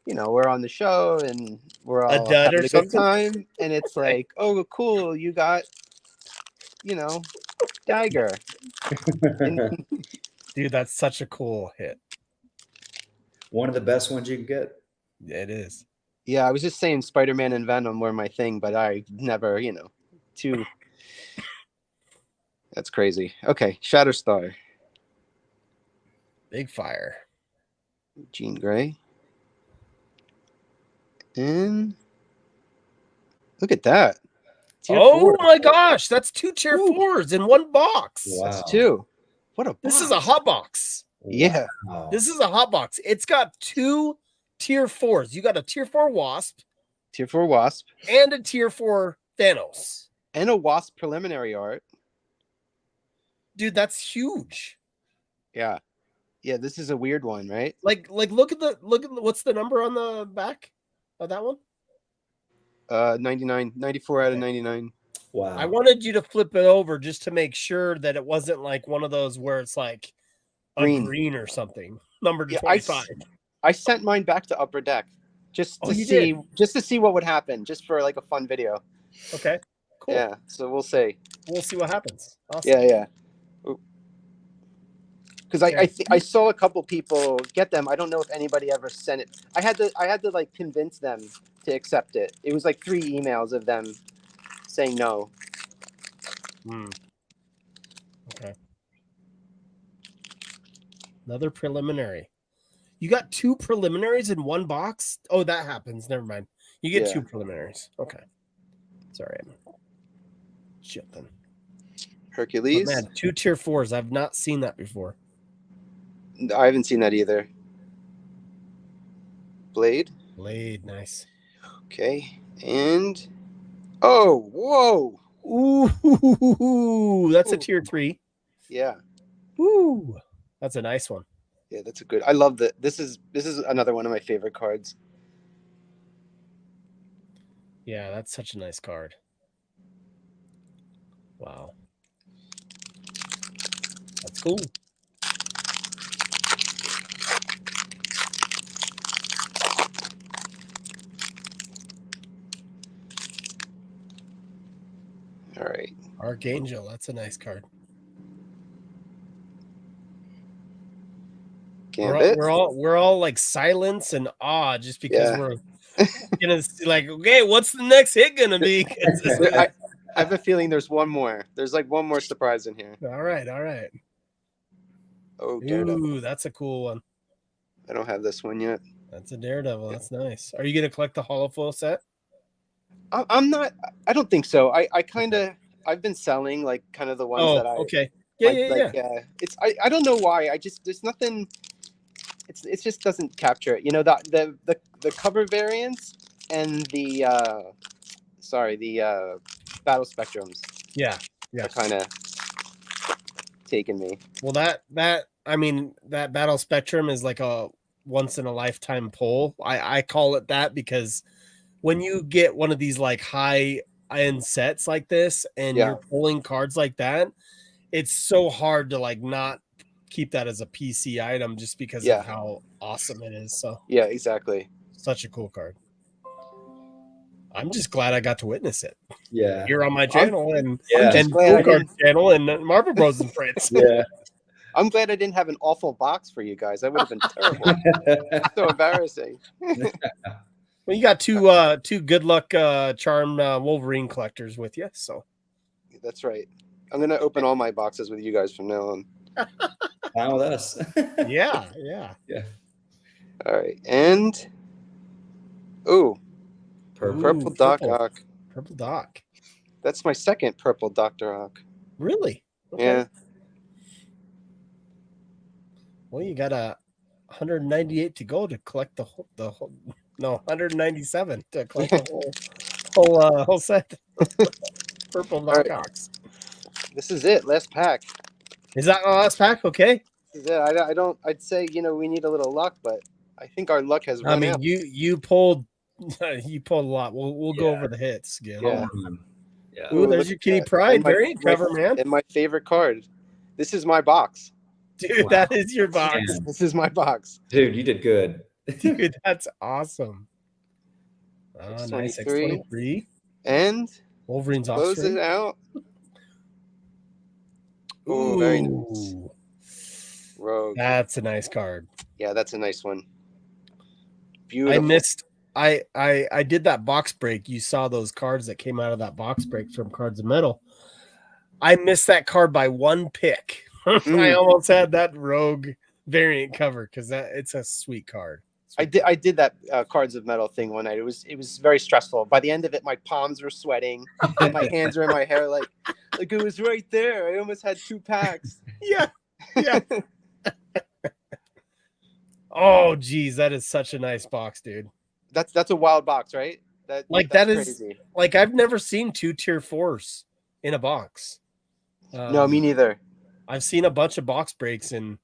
we're on the show and we're all dud having or a something? good time, and it's like, oh, cool, you got, Dagger. And Dude, that's such a cool hit. One of the best ones you can get. It is. yeah, I was just saying Spider-Man and Venom were my thing, but I never, too. That's crazy. Okay, Shatterstar, Big fire. Jean Grey. And look at that. Oh my gosh, that's 2 tier 4s in one box. Wow. That's 2. What a box. This is a hot box. Yeah. Wow. This is a hot box. It's got 2 tier 4s. You got a tier 4 Wasp, Tier 4 Wasp, and a tier 4 Thanos. and a Wasp preliminary art. Dude, that's huge. Yeah. Yeah, this is a weird one, right? Like look at what's the number on the back of that one? 99, 94 out of 99. Wow. I wanted you to flip it over just to make sure that it wasn't like one of those where it's like a green or something. Number 25. I sent mine back to Upper Deck just to see what would happen, just for like a fun video. Okay. Cool. Yeah, so we'll see. We'll see what happens. Awesome. Yeah. Because I saw a couple people get them. I don't know if anybody ever sent it. I had to like convince them to accept it. It was like 3 emails of them saying no. Okay. Another preliminary. You got 2 preliminaries in one box? Oh, that happens. Never mind. You get 2 preliminaries. Okay. Sorry. Shit then. Hercules. Oh, man, 2 tier 4s. I've not seen that before. I haven't seen that either. Blade, nice. Okay, and whoa! Ooh, that's a tier 3. Yeah. Ooh, that's a nice one. Yeah, that's a good. I love that. This is another one of my favorite cards. Yeah, that's such a nice card. Wow, that's cool. All right. Archangel, that's a nice card. Gambit. We're all like silence and awe just because we're gonna like, okay, what's the next hit gonna be? I have a feeling there's one more. There's like one more surprise in here. All right. Oh, Daredevil. Ooh, that's a cool one. I don't have this one yet. That's a Daredevil. That's nice. Are you gonna collect the hollow foil set? I'm not. I don't think so. I've been selling like kind of the ones that I. Okay. Yeah. It's I don't know why. There's nothing. It just doesn't capture it. You know, the cover variants and the battle spectrums. Yeah. Are kind of taking me. Well, that battle spectrum is like a once in a lifetime pull. I call it that because when you get one of these like high end sets like this and you're pulling cards like that, it's so hard to like not keep that as a PC item just because of how awesome it is. So yeah, exactly. Such a cool card. I'm just glad I got to witness it. Yeah. Here on my channel and Cool Card channel and Marble Bros and Friends. Yeah. I'm glad I didn't have an awful box for you guys. That would have been terrible. So embarrassing. Well, you got two good luck charm Wolverine collectors with you, so that's right. I'm gonna open all my boxes with you guys from now on. Down with us. Yeah. All right, and purple Doc Ock. Purple Doc. That's my second purple Dr. Ock. Really? Okay. Yeah. Well, you got 198 to go to collect the whole 197 to collect the whole set. Purple Doc Ocks. This is it. Last pack. Is that the last pack? Okay. This is it. I'd say, we need a little luck, but I think our luck has run out. You pulled a lot. We'll go over the hits again. Yeah. Ooh, there's your Kitty Pride variant cover, man. And my favorite card. This is my box. Dude, that is your box. Man. This is my box. Dude, you did good. Dude, that's awesome. Nice. X23. And Wolverine's close offspring. it out. Ooh, very nice. Rogue. That's a nice card. Yeah, that's a nice one. Beautiful. I did that box break. You saw those cards that came out of that box break from Cards of Metal. I missed that card by one pick. I almost had that Rogue variant cover because it's a sweet card. I did that Cards of Metal thing one night. It was very stressful. By the end of it, my palms were sweating, and my hands were in my hair, like it was right there. I almost had 2 packs. Yeah. Oh, geez, that is such a nice box, dude. That's a wild box, right? That's crazy. Like I've never seen 2 tier 4s in a box. No, me neither. I've seen a bunch of box breaks and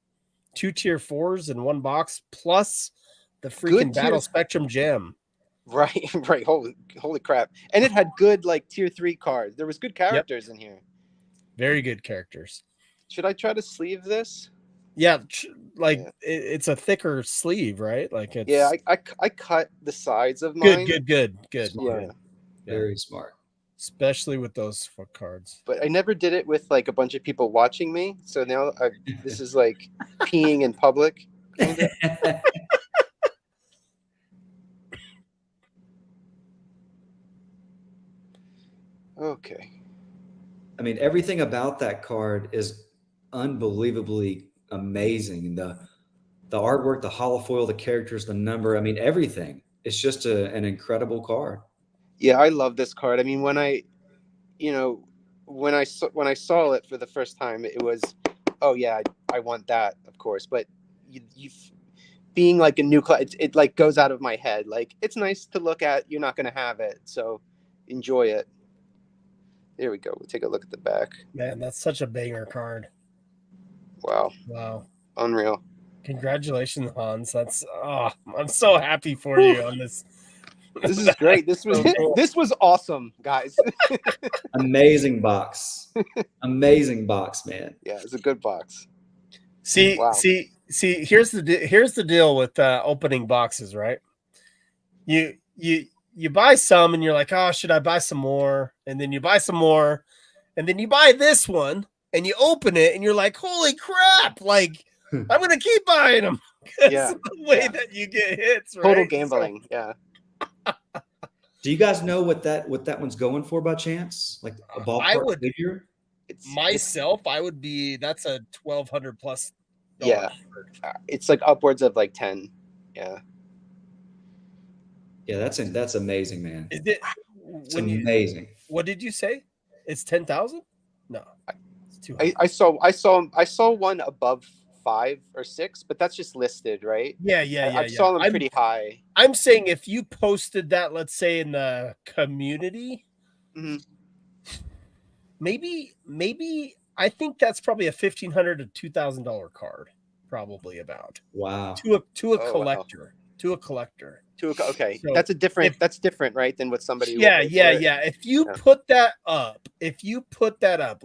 2 tier 4s in one box plus the freaking Battle Spectrum gem. Right. Holy crap! And it had good like tier 3 cards. There was good characters in here. Very good characters. Should I try to sleeve this? Yeah, it's a thicker sleeve, right? Like it's I cut the sides of mine. Good. Yeah. Very smart. Especially with those cards. But I never did it with like a bunch of people watching me. So now this is like peeing in public. Kinda. Okay. I mean, everything about that card is unbelievably amazing. The artwork, the holofoil, the characters, the number. I mean, everything. It's just an incredible card. Yeah, I love this card. I mean, when I saw it for the first time, it was, oh yeah, I want that, of course. But you being like a new class, it like goes out of my head. Like it's nice to look at. You're not gonna have it, so enjoy it. There we go. We'll take a look at the back. Man, that's such a banger card. Wow. Unreal. Congratulations, Hans. I'm so happy for you on this. This is great. This was awesome, guys. Amazing box. Amazing box, man. Yeah, it's a good box. See, here's the deal with opening boxes, right? You buy some and you're like, oh, should I buy some more? And then you buy some more, and then you buy this one and you open it and you're like, holy crap! Like I'm gonna keep buying them. Yeah, the way that you get hits, right? Total gambling. So, yeah. Do you guys know what that one's going for by chance? Like a ballpark figure? I would be. That's a $1,200 plus. Yeah, it's like upwards of like 10. Yeah. Yeah, that's amazing, man. Is it? It's amazing. What did you say? It's 10,000? No, it's 200. I saw one above 5 or 6, but that's just listed, right? Yeah. I saw them pretty high. I'm saying if you posted that, let's say in the community, maybe I think that's probably a $1,500 to $2,000 card, probably about. Wow. To a collector. Wow. To a collector. Okay, so that's different, right? Than what somebody. Yeah. If you put that up,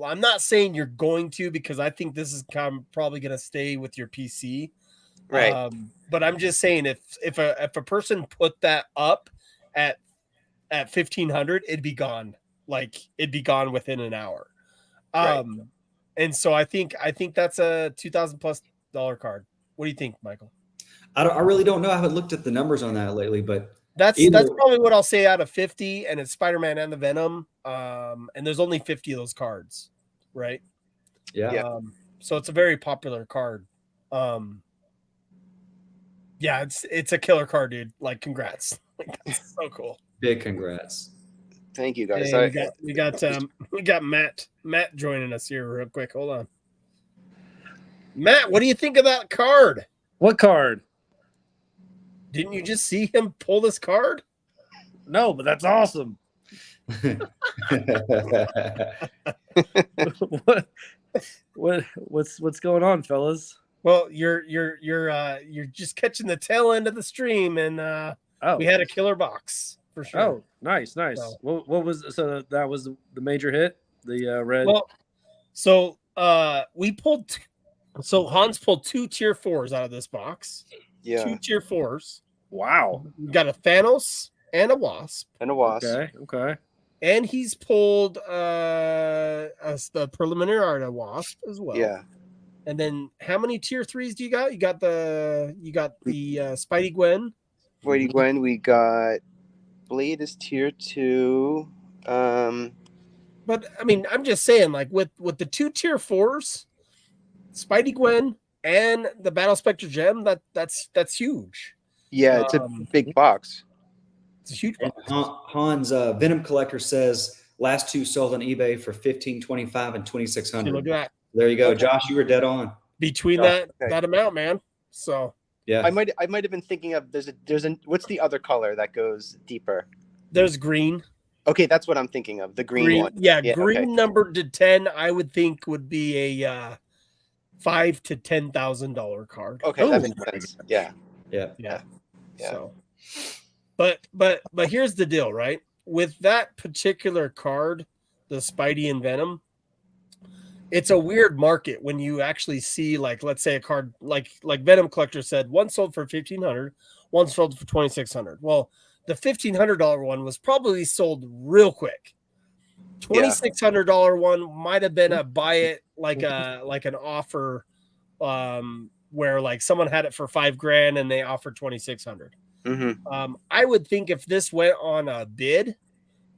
I'm not saying you're going to, because I think this is probably going to stay with your PC, right? But I'm just saying if a person put that up at 1,500, it'd be gone. Like it'd be gone within an hour. Right. And so I think that's a $2,000+ card. What do you think, Michael? I really don't know. I haven't looked at the numbers on that lately, but that's probably what I'll say out of 50, and it's Spider-Man and the Venom. And there's only 50 of those cards, right? Yeah. So it's a very popular card. Yeah, it's a killer card, dude. Like, congrats. That's so cool. Big congrats. Thank you, guys. Hey, we got Matt joining us here real quick. Hold on. Matt, what do you think of that card? What card? Didn't you just see him pull this card? No, but that's awesome. What's going on, fellas? Well, you're just catching the tail end of the stream, and we had a killer box for sure. Oh, nice. So, what was that was the major hit, the red. Well, so we pulled. So Hans pulled 2 tier 4s out of this box. Yeah. 2 tier 4s. Wow. We got a Thanos and a Wasp. Okay. And he's pulled the preliminary art of Wasp as well. Yeah. And then how many tier 3s do you got? You got the Spidey Gwen. Spidey Gwen. We got Blade is tier 2. But I mean, I'm just saying, like with the 2 tier 4s, Spidey Gwen and the Battle Spectre gem, that's huge. Yeah, it's a Um, big box. It's a huge And box. Hans Venom Collector says last two sold on eBay for 1525 and See, 2600. look at that. There you go, Okay. Josh. You were dead on. Between Josh, that amount, man. So yeah. I might have been thinking of there's a what's the other color that goes deeper? there's green. Okay, that's what I'm thinking of. The green one. Yeah, Yeah, green okay. numbered to 10, I would think would be a $5,000 to $10,000 card. Okay, that Oh, makes sense. Yeah. Yeah. Yeah. Yeah. So, but here's the deal, right? With that particular card, the Spidey and Venom, it's a weird market when you actually see, like, let's say a card like Venom Collector said, one sold for 1,500, one sold for 2,600. Well, the $1,500 one was probably sold real quick. $2,600 one might have been a buy it like an offer, where like someone had it for $5,000 and they offered 2,600. Mm-hmm. I would think if this went on a bid,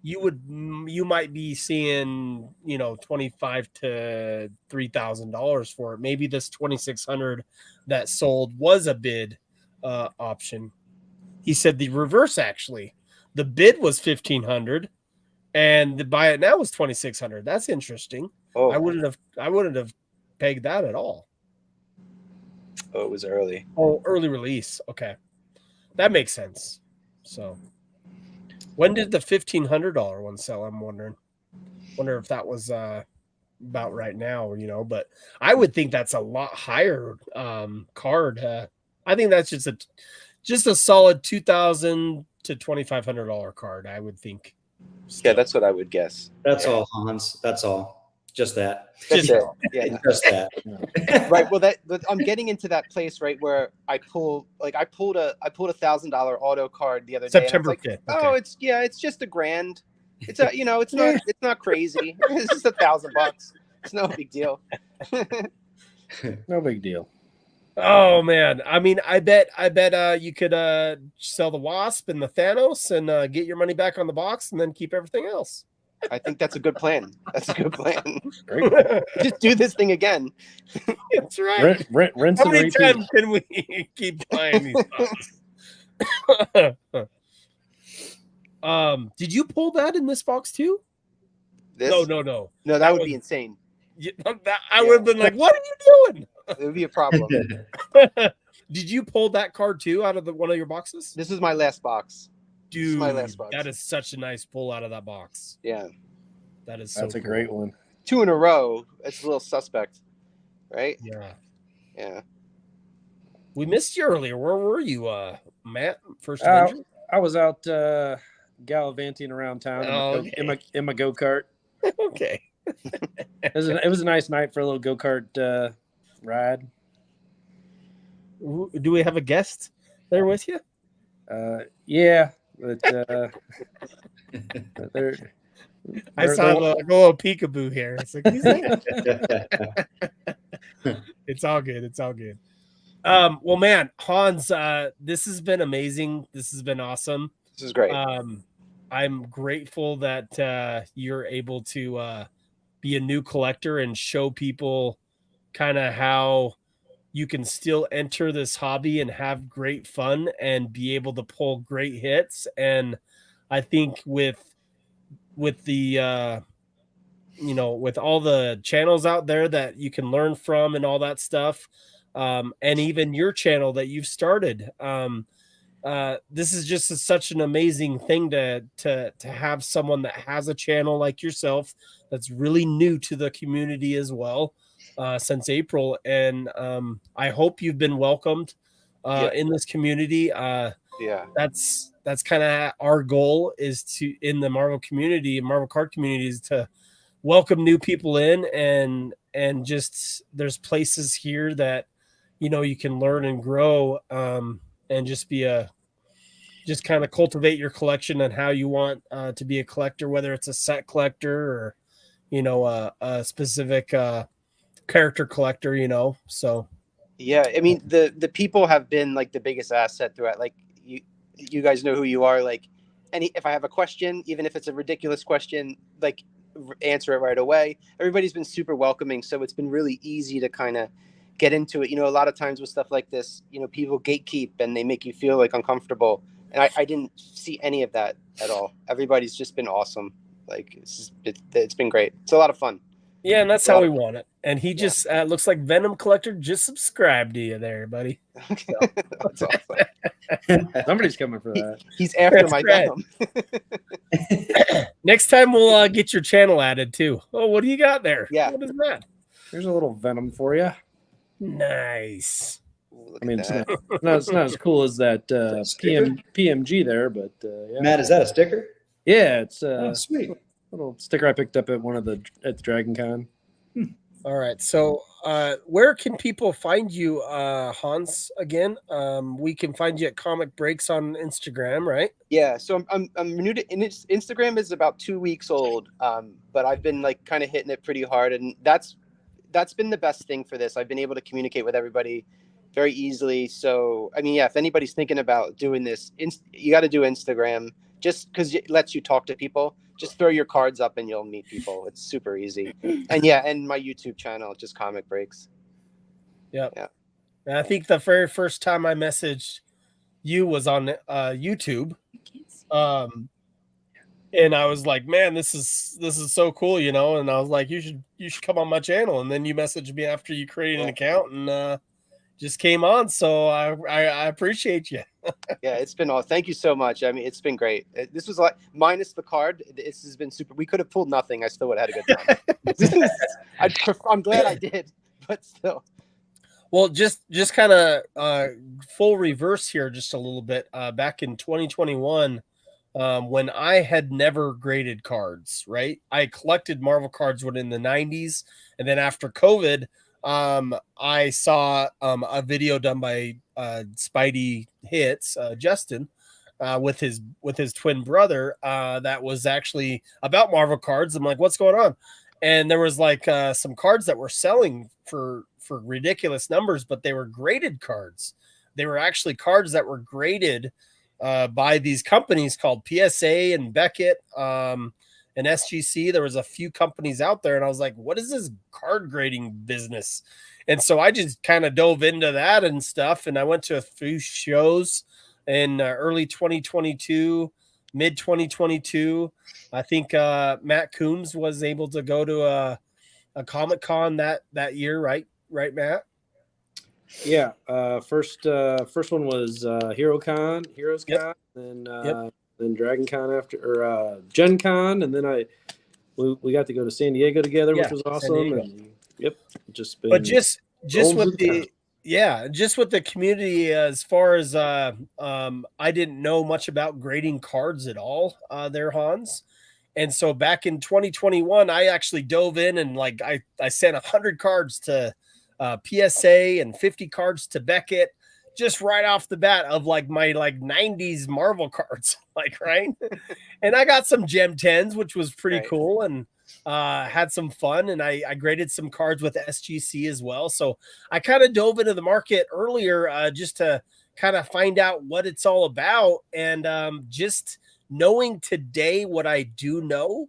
you might be seeing, $2,500 to $3,000 for it. Maybe this 2,600 that sold was a bid option. He said the reverse, actually. The bid was 1,500 and the buy it now was 2,600. That's interesting. Oh, I wouldn't have pegged that at all. it was early. Oh, early release. Okay. That makes sense. So when did the $1,500 one sell? I'm wondering if that was about right now, but I would think that's a lot higher card. I think that's just a solid $2,000 to $2,500 card, I would think. Yeah, that's what I would guess. That's all, Hans. That's all. Just that. That's it. Yeah. Just that. Right. Well, I'm getting into that place, right, where I pulled a $1,000 auto card the other day. September And I was 5th. like, oh, it's just $1,000. It's it's not crazy. It's just $1,000. It's no big deal. No big deal. Oh man, I mean, I bet you could sell the Wasp and the Thanos and get your money back on the box and then keep everything else. I think that's a good plan. That's a good plan. Great. Just do this thing again. That's right. Rinse How and many repeat. times can we keep buying these boxes? Did you pull that in this box too? This? No. No, that would be insane. I would have been like, what are you doing? It would be a problem. Did you pull that card too out of one of your boxes? This is my last box. Dude, This is my last box. that is such a nice pull out of that box. Yeah. That is so That's a cool. great one. 2 in a row. It's a little suspect, right? Yeah. Yeah. We missed you earlier. Where were you, Matt? First Avenger? I was out gallivanting around town in my go-kart. Okay. It was a nice night for a little go-kart ride. Do we have a guest there with you? Yeah, but I saw a little peekaboo here. It's like, it's all good. It's all good. Well, man, Hans, this has been amazing. This has been awesome. This is great. I'm grateful that you're able to be a new collector and show people kind of how you can still enter this hobby and have great fun and be able to pull great hits. And I think with the with all the channels out there that you can learn from and all that stuff, and even your channel that you've started, this is just such an amazing thing to have someone that has a channel like yourself that's really new to the community as well, since April. And I hope you've been welcomed in this community. Yeah. That's kind of our goal, is to, in the Marvel community, Marvel card community, is to welcome new people in, and just, there's places here that, you can learn and grow, and just kind of cultivate your collection and how you want to be a collector, whether it's a set collector or, a specific character collector, so. Yeah. I mean, the people have been like the biggest asset throughout. Like you guys know who you are. Like, if I have a question, even if it's a ridiculous question, like answer it right away. Everybody's been super welcoming. So it's been really easy to kind of get into it. You know, a lot of times with stuff like this, you know, people gatekeep and they make you feel like uncomfortable. And I didn't see any of that at all. Everybody's just been awesome. Like it's been great. It's a lot of fun. Yeah, and that's how we want it. And he just looks like Venom Collector just subscribed to you there, buddy. Okay. That's awesome. Somebody's coming for that. He's after That's my right. Venom. Next time we'll get your channel added too. Oh, what do you got there? Yeah. What is that? There's a little Venom for you. Nice. I mean, it's not as cool as that PMG there, but yeah. Matt, is that a sticker? Yeah, it's Oh, sweet. little sticker I picked up at at the Dragon Con. All right. So where can people find you, Hans, again? We can find you at Comic Breaks on Instagram, right? Yeah, so I'm new to Instagram is about 2 weeks old, but I've been like kind of hitting it pretty hard, and that's been the best thing for this. I've been able to communicate with everybody very easily. So I mean, yeah, if anybody's thinking about doing this, you got to do Instagram just because it lets you talk to people. Just throw your cards up and you'll meet people. It's super easy. And yeah, and my YouTube channel, just Comic Breaks. Yep. Yeah. And I think the very first time I messaged you was on YouTube. And I was like, man, this is so cool, you know. And I was like, you should come on my channel. And then you messaged me after you created an account and just came on. So I appreciate you. Yeah, it's been all. Thank you so much. I mean, it's been great. This was like minus the card. This has been super. We could have pulled nothing. I still would have had a good time. I'm glad I did, but still. Well, just kind of full reverse here, just a little bit. Back in 2021, when I had never graded cards, right? I collected Marvel cards in the 90s, and then after COVID, I saw a video done by Spidey Hits, Justin, with his twin brother, that was actually about Marvel cards. I'm like, what's going on? And there was like some cards that were selling for ridiculous numbers, but they were graded cards. They were actually cards that were graded by these companies called PSA and Beckett and SGC. There was a few companies out there, and I was like, what is this card grading business? And so I just kind of dove into that and stuff, and I went to a few shows in early 2022, mid 2022. I think Matt Coombs was able to go to a Comic-Con that year, right, Matt? Yeah, first one was Heroes Con, then Dragon Con or Gen Con, and then we got to go to San Diego together, which was awesome. And just been. But just with the community, as far as I didn't know much about grading cards at all there, Hans. And so back in 2021, I actually dove in and like I sent 100 cards to PSA and 50 cards to Beckett, just right off the bat of like my 90s Marvel cards, like, right. And I got some Gem 10s, which was pretty cool, and had some fun. And I graded some cards with SGC as well. So I kind of dove into the market earlier just to kind of find out what it's all about. And just knowing today what I do know,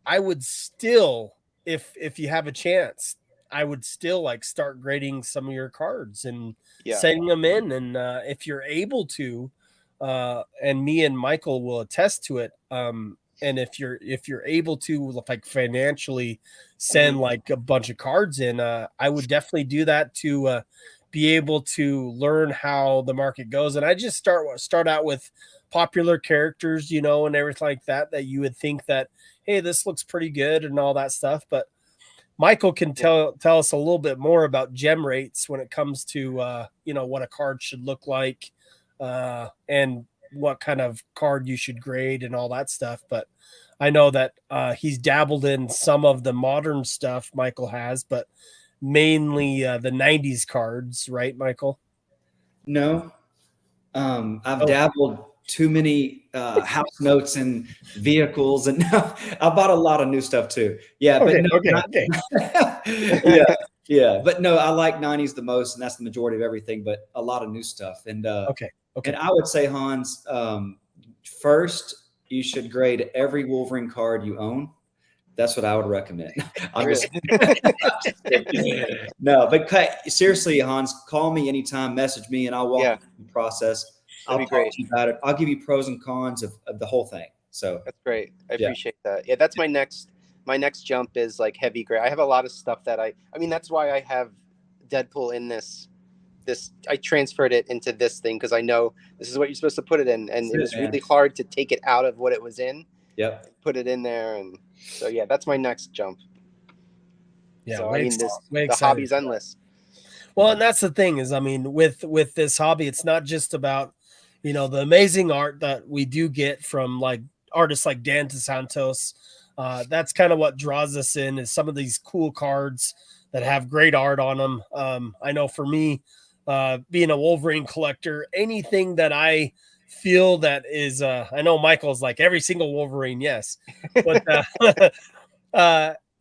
I would still, if you have a chance, I would still like start grading some of your cards and sending them in. And if you're able to, and me and Michael will attest to it. And if you're able to like financially send like a bunch of cards in, I would definitely do that to be able to learn how the market goes. And I just start out with popular characters, you know, and everything like that you would think that, hey, this looks pretty good and all that stuff. But Michael can tell us a little bit more about gem rates when it comes to, you know, what a card should look like and what kind of card you should grade and all that stuff. But I know that he's dabbled in some of the modern stuff, Michael has, but mainly the 90s cards, right, Michael? No. I've dabbled too many house notes and vehicles, and I bought a lot of new stuff too. Yeah, okay, yeah. But no, I like 90s the most, and that's the majority of everything. But a lot of new stuff, and and I would say, Hans, first you should grade every Wolverine card you own. That's what I would recommend. I'm Really? no, but seriously, Hans, call me anytime, message me, and I'll walk you through the process. I'll That'd be talk great. to you about it. I'll give you pros and cons of the whole thing. So That's great. I appreciate that. Yeah, that's my next jump is like heavy grade. I have a lot of stuff that I mean, that's why I have Deadpool in this I transferred it into this thing because I know this is what you're supposed to put it in, and it was really hard to take it out of what it was in. Yep. Put it in there, and so yeah, that's my next jump. Yeah, so I mean, the excited. hobby's endless. Well, and that's the thing is, I mean, with this hobby, it's not just about, you know, the amazing art that we do get from like artists like Dan Santos. That's kind of what draws us in is some of these cool cards that have great art on them. I know for me, being a Wolverine collector, anything that I feel that is, I know Michael's like every single Wolverine, yes, but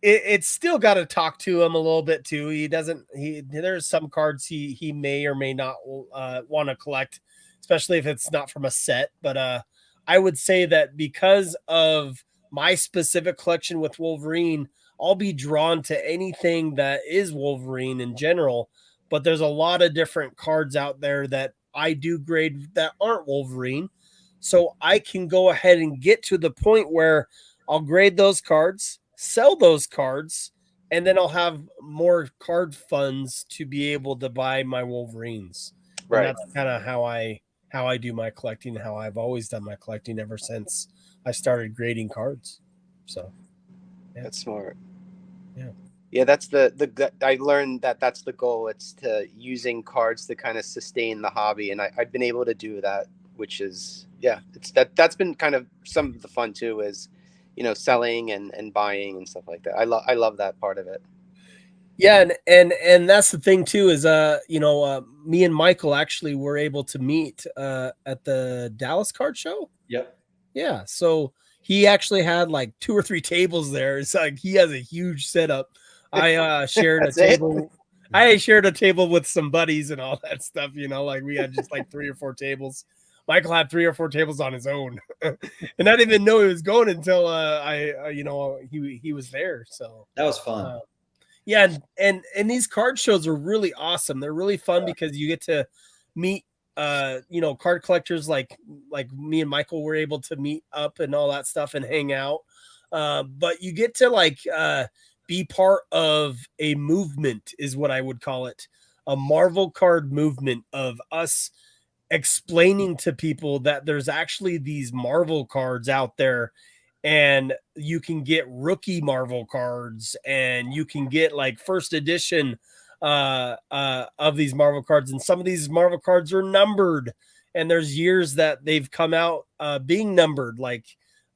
it's still got to talk to him a little bit too. There's some cards he may or may not want to collect, especially if it's not from a set. But I would say that because of my specific collection with Wolverine, I'll be drawn to anything that is Wolverine in general. But there's a lot of different cards out there that I do grade that aren't Wolverine. So I can go ahead and get to the point where I'll grade those cards, sell those cards, and then I'll have more card funds to be able to buy my Wolverines. Right. And that's kind of how I do my collecting, how I've always done my collecting ever since I started grading cards. So yeah. That's smart. Yeah. Yeah, that's the I learned that's the goal. It's to using cards to kind of sustain the hobby, and I've been able to do that, which is that's been kind of some of the fun too, is, you know, selling and buying and stuff like that. I love that part of it. Yeah, and that's the thing too is me and Michael actually were able to meet at the Dallas card show. Yep. Yeah, so he actually had like 2 or 3 tables there. It's like he has a huge setup. I shared a table. I shared a table with some buddies and all that stuff, you know, like we had just like 3 or 4 tables. Michael had 3 or 4 tables on his own. And I didn't even know he was going until he was there. So that was fun. Yeah, and these card shows are really awesome. They're really fun because you get to meet card collectors like me and Michael were able to meet up and all that stuff and hang out. But you get to be part of a movement is what I would call it. A Marvel card movement of us explaining to people that there's actually these Marvel cards out there, and you can get rookie Marvel cards and you can get like first edition of these Marvel cards. And some of these Marvel cards are numbered, and there's years that they've come out being numbered. Like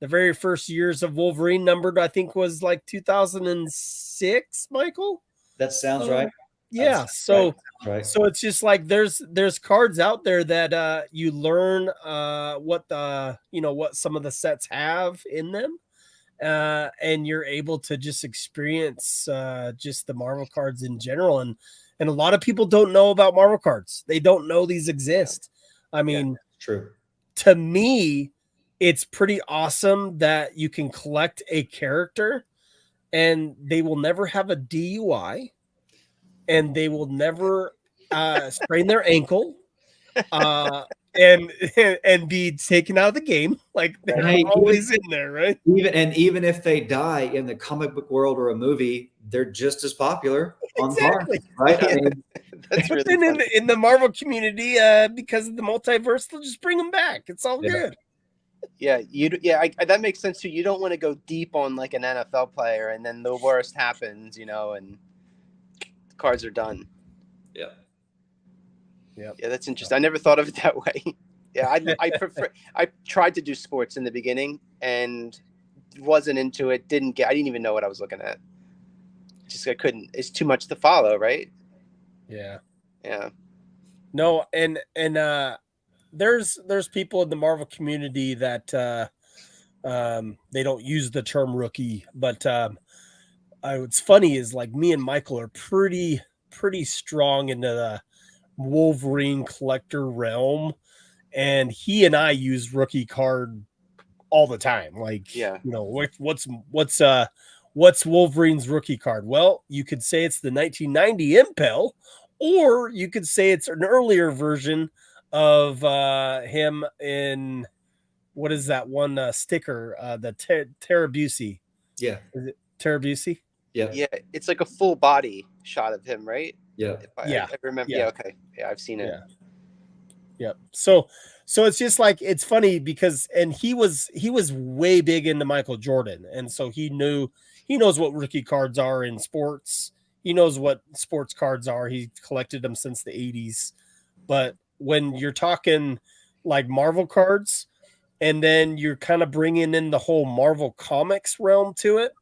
the very first years of Wolverine numbered, I think was like 2006, Michael. That sounds right. Yeah. So it's just like there's cards out there that you learn what some of the sets have in them, and you're able to just experience just the Marvel cards in general. And a lot of people don't know about Marvel cards. They don't know these exist. I mean, true. To me, it's pretty awesome that you can collect a character and they will never have a DUI. And they will never sprain their ankle and be taken out of the game. Like they're always in there, right? Even if they die in the comic book world or a movie, they're just as popular on cards, right? Yeah. I mean, That's really in the Marvel community, because of the multiverse, they'll just bring them back. It's all good. Yeah, that makes sense too. You don't want to go deep on like an NFL player, and then the worst happens, you know, and cards are done. Yeah. Yeah, that's interesting. I never thought of it that way. Yeah, I prefer. I tried to do sports in the beginning and wasn't into it. I didn't even know what I was looking at. I couldn't. It's too much to follow, right? Yeah. Yeah. No, and there's people in the Marvel community that they don't use the term rookie, but what's funny is like me and Michael are pretty strong into the Wolverine collector realm, and he and I use rookie card all the time. Like, yeah, you know, what's Wolverine's rookie card? Well, you could say it's the 1990 Impel, or you could say it's an earlier version of him in, what is that one sticker? The Terabusi. Yeah. Is it Terabusi? Yeah. Yeah, it's like a full body shot of him, right? Yeah. I remember. Yeah. Yeah. Okay. Yeah, I've seen it. Yeah. Yep. So it's just like, it's funny because, and he was way big into Michael Jordan, and so he knows what rookie cards are in sports. He knows what sports cards are. He collected them since the 80s. But when you're talking like Marvel cards, and then you're kind of bringing in the whole Marvel Comics realm to it,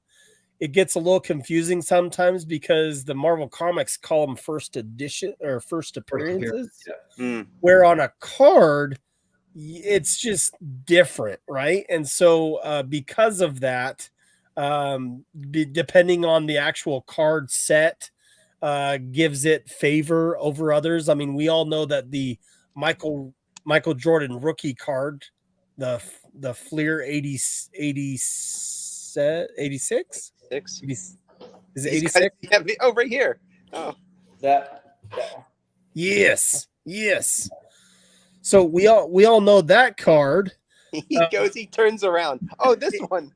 it gets a little confusing sometimes, because the Marvel Comics call them first edition or first appearances, where on a card, it's just different, right? And so because of that, depending on the actual card set, gives it favor over others. I mean, we all know that the Michael Jordan rookie card, the Fleer 86? Is it 86? Yeah, oh, right here. Oh, That. Yes. So we all know that card. he turns around. Oh, this one.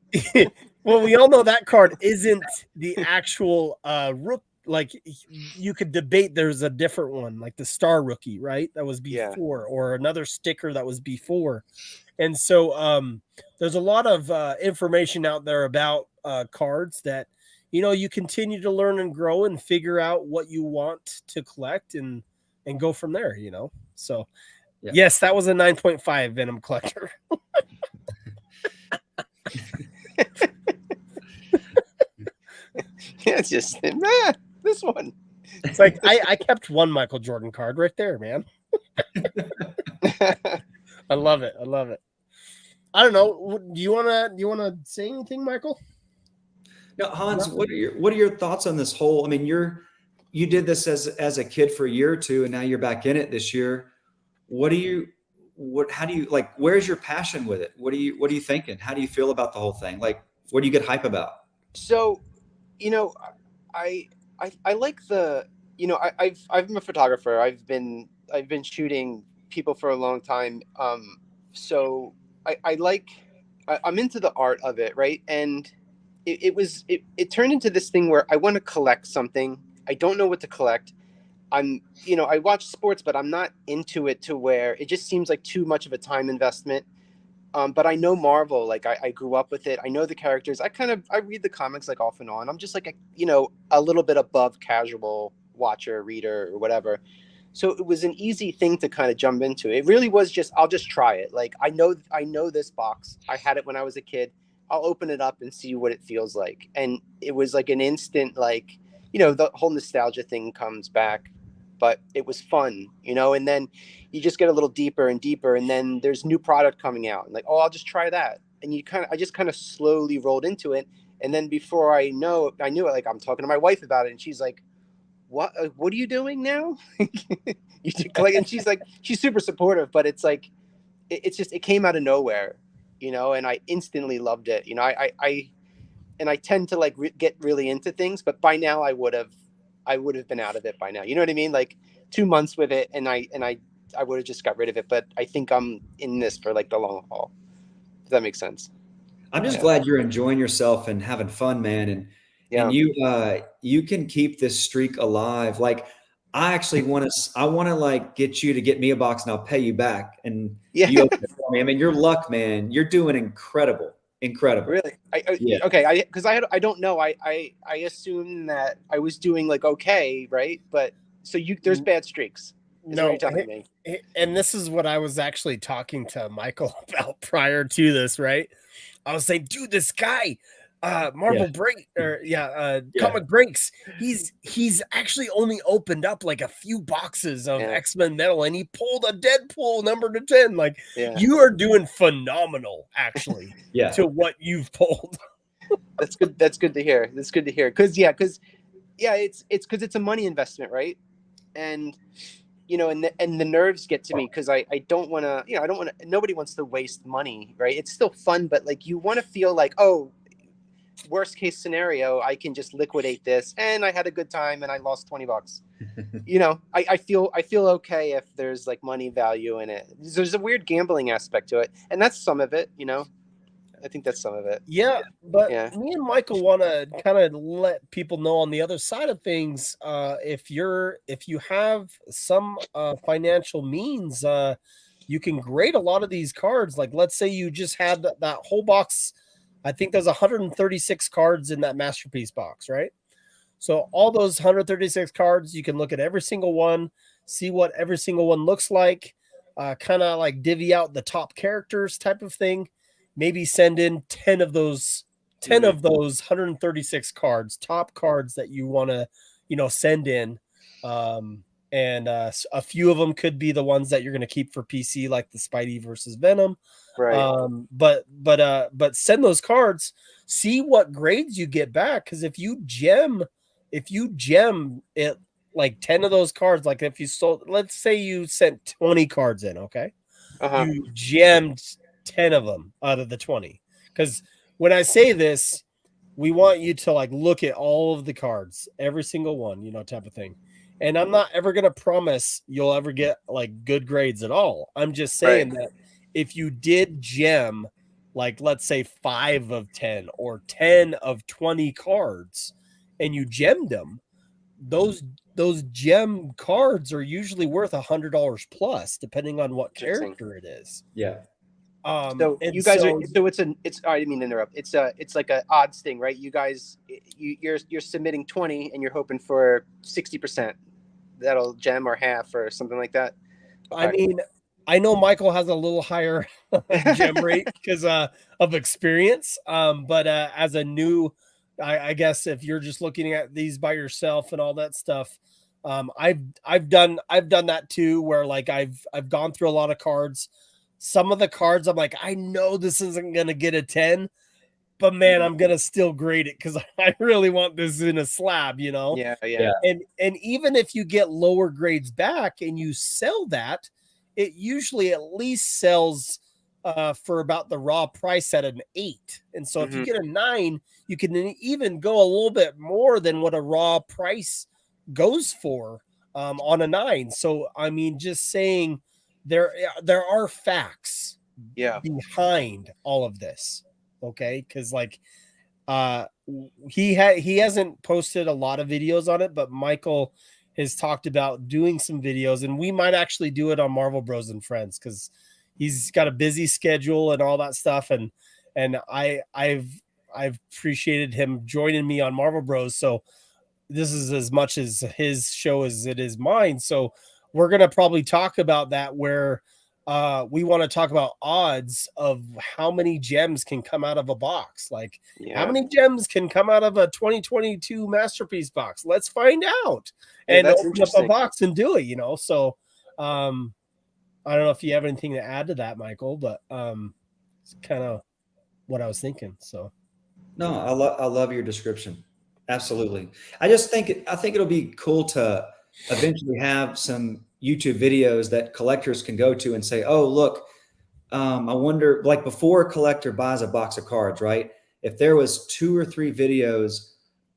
Well, we all know that card isn't the actual rook. Like, you could debate there's a different one, like the Star Rookie, right? That was before, or another sticker that was before. And so there's a lot of information out there about cards that, you continue to learn and grow and figure out what you want to collect and go from there, So yes, that was a 9.5 Venom collector. Yeah, it's just this one. It's like I kept one Michael Jordan card right there, man. I love it. I don't know. Do you wanna say anything, Michael? No, Hans, what are your thoughts on this whole? I mean, you did this as a kid for a year or two, and now you're back in it this year. How do you like? Where's your passion with it? What are you thinking? How do you feel about the whole thing? Like, what do you get hype about? So, I like the, I'm a photographer. I've been shooting people for a long time. So I'm into the art of it, right? And it turned into this thing where I want to collect something. I don't know what to collect. I watch sports, but I'm not into it to where it just seems like too much of a time investment. But I know Marvel, like I grew up with it. I know the characters. I read the comics like off and on. I'm just like a little bit above casual watcher, reader, or whatever. So it was an easy thing to kind of jump into. It really was just, I'll just try it. Like I know this box. I had it when I was a kid. I'll open it up and see what it feels like. And it was like an instant, like, the whole nostalgia thing comes back. But it was fun, and then you just get a little deeper and deeper, and then there's new product coming out, and like, oh, I'll just try that. And I just kind of slowly rolled into it. And then before I knew it, like, I'm talking to my wife about it, and she's like, what are you doing now? And she's like, she's super supportive, but it's like, it came out of nowhere, and I instantly loved it. I tend to like get really into things, but by now I would have been out of it by now. You know what I mean? Like 2 months with it, and I would have just got rid of it. But I think I'm in this for like the long haul. Does that make sense? I'm just glad you're enjoying yourself and having fun, man. And you can keep this streak alive. Like, I actually want to like get you to get me a box, and I'll pay you back. And you open it for me. I mean, your luck, man. You're doing incredible. Really? Okay. Because I don't know. I assume that I was doing like okay, right? But so there's bad streaks. No, what you're telling me. And this is what I was actually talking to Michael about prior to this, right? I was saying, dude, this guy, Marvel Break or Comic Breaks, he's actually only opened up like a few boxes of X-Men metal, and he pulled a Deadpool number to 10. Like, you are doing phenomenal, actually, to what you've pulled. That's good. That's good to hear. That's good to hear. Because it's a money investment, right? And and the nerves get to me because I don't want to, nobody wants to waste money, right? It's still fun, but like you want to feel like, oh, worst case scenario, I can just liquidate this, and I had a good time, and I lost $20. You know, I feel okay if there's like money value in it. There's a weird gambling aspect to it, and that's some of it. You know, I think that's some of it. Yeah, but Yeah. me and Michael want to kind of let people know on the other side of things, if you have some financial means, you can grade a lot of these cards. Like, let's say you just had that whole box. I think there's 136 cards in that masterpiece box, right? So all those 136 cards, you can look at every single one, see what every single one looks like, kind of like divvy out the top characters type of thing. Maybe send in 10 of those 136 cards, top cards that you want to, send in. And a few of them could be the ones that you're going to keep for PC, like the Spidey versus Venom. Right. But send those cards, see what grades you get back. Because if you gem it, like 10 of those cards, like if you sold, let's say you sent 20 cards in, okay, you gemmed 10 of them out of the 20. Because when I say this, we want you to like look at all of the cards, every single one, type of thing. And I'm not ever going to promise you'll ever get like good grades at all. I'm just saying that if you did gem, like, let's say 5 of 10 or 10 of 20 cards, and you gemmed them, those gem cards are usually worth $100 plus, depending on what character it is. Yeah. So you guys are, it's I didn't mean to interrupt. It's like an odds thing, right? You guys, you're submitting 20 and you're hoping for 60%. That'll gem or half or something like that. Okay. I mean, I know Michael has a little higher gem rate because of experience. But as a new, I guess if you're just looking at these by yourself and all that stuff, I've done that too, where like I've gone through a lot of cards. Some of the cards I'm like, I know this isn't gonna get a 10, but man, I'm gonna still grade it because I really want this in a slab, Yeah. And even if you get lower grades back and you sell that, it usually at least sells for about the raw price at an 8. And so if you get a 9, you can even go a little bit more than what a raw price goes for on a 9. So I mean, just saying there are facts behind all of this. Okay, because like he hasn't posted a lot of videos on it, but Michael has talked about doing some videos, and we might actually do it on Marvel Bros and Friends because he's got a busy schedule and all that stuff. And I've appreciated him joining me on Marvel Bros. So this is as much as his show as it is mine. So we're gonna probably talk about that, where we want to talk about odds of how many gems can come out of a box. Like how many gems can come out of a 2022 masterpiece box? Let's find out and open up a box and do it, So I don't know if you have anything to add to that, Michael, but it's kind of what I was thinking. So no, I love your description. Absolutely. I think it'll be cool to eventually have some YouTube videos that collectors can go to and say, oh, look, I wonder, like before a collector buys a box of cards, right? If there was 2 or 3 videos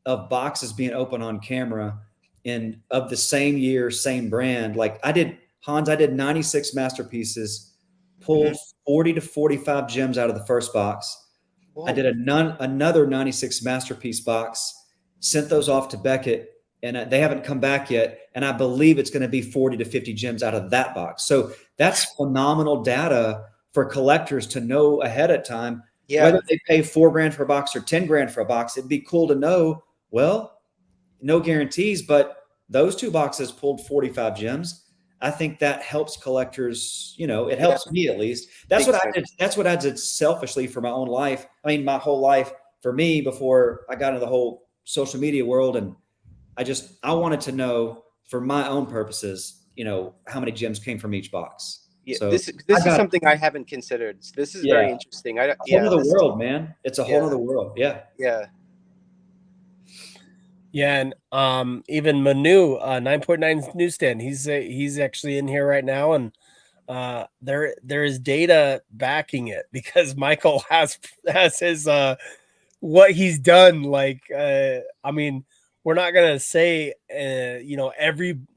of boxes being open on camera and of the same year, same brand, like I did 96 masterpieces, pulled 40 to 45 gems out of the first box. Whoa. I did another 96 masterpiece box, sent those off to Beckett, and they haven't come back yet. And I believe it's going to be 40 to 50 gems out of that box. So that's phenomenal data for collectors to know ahead of time. Yeah. Whether they pay $4,000 for a box or $10,000 for a box, it'd be cool to know, well, no guarantees, but those 2 boxes pulled 45 gems. I think that helps collectors, it helps me at least. That's what I did. That's what I did selfishly for my own life. I mean, my whole life for me before I got into the whole social media world. And I wanted to know for my own purposes, how many gems came from each box. Yeah, so this is something I haven't considered. This is very interesting. A whole other world, man. It's a whole other world. Yeah. Yeah. Yeah, and even Manu 9.9 newsstand, he's actually in here right now, and there is data backing it because Michael has his what he's done. Like, I mean, we're not gonna say, you know,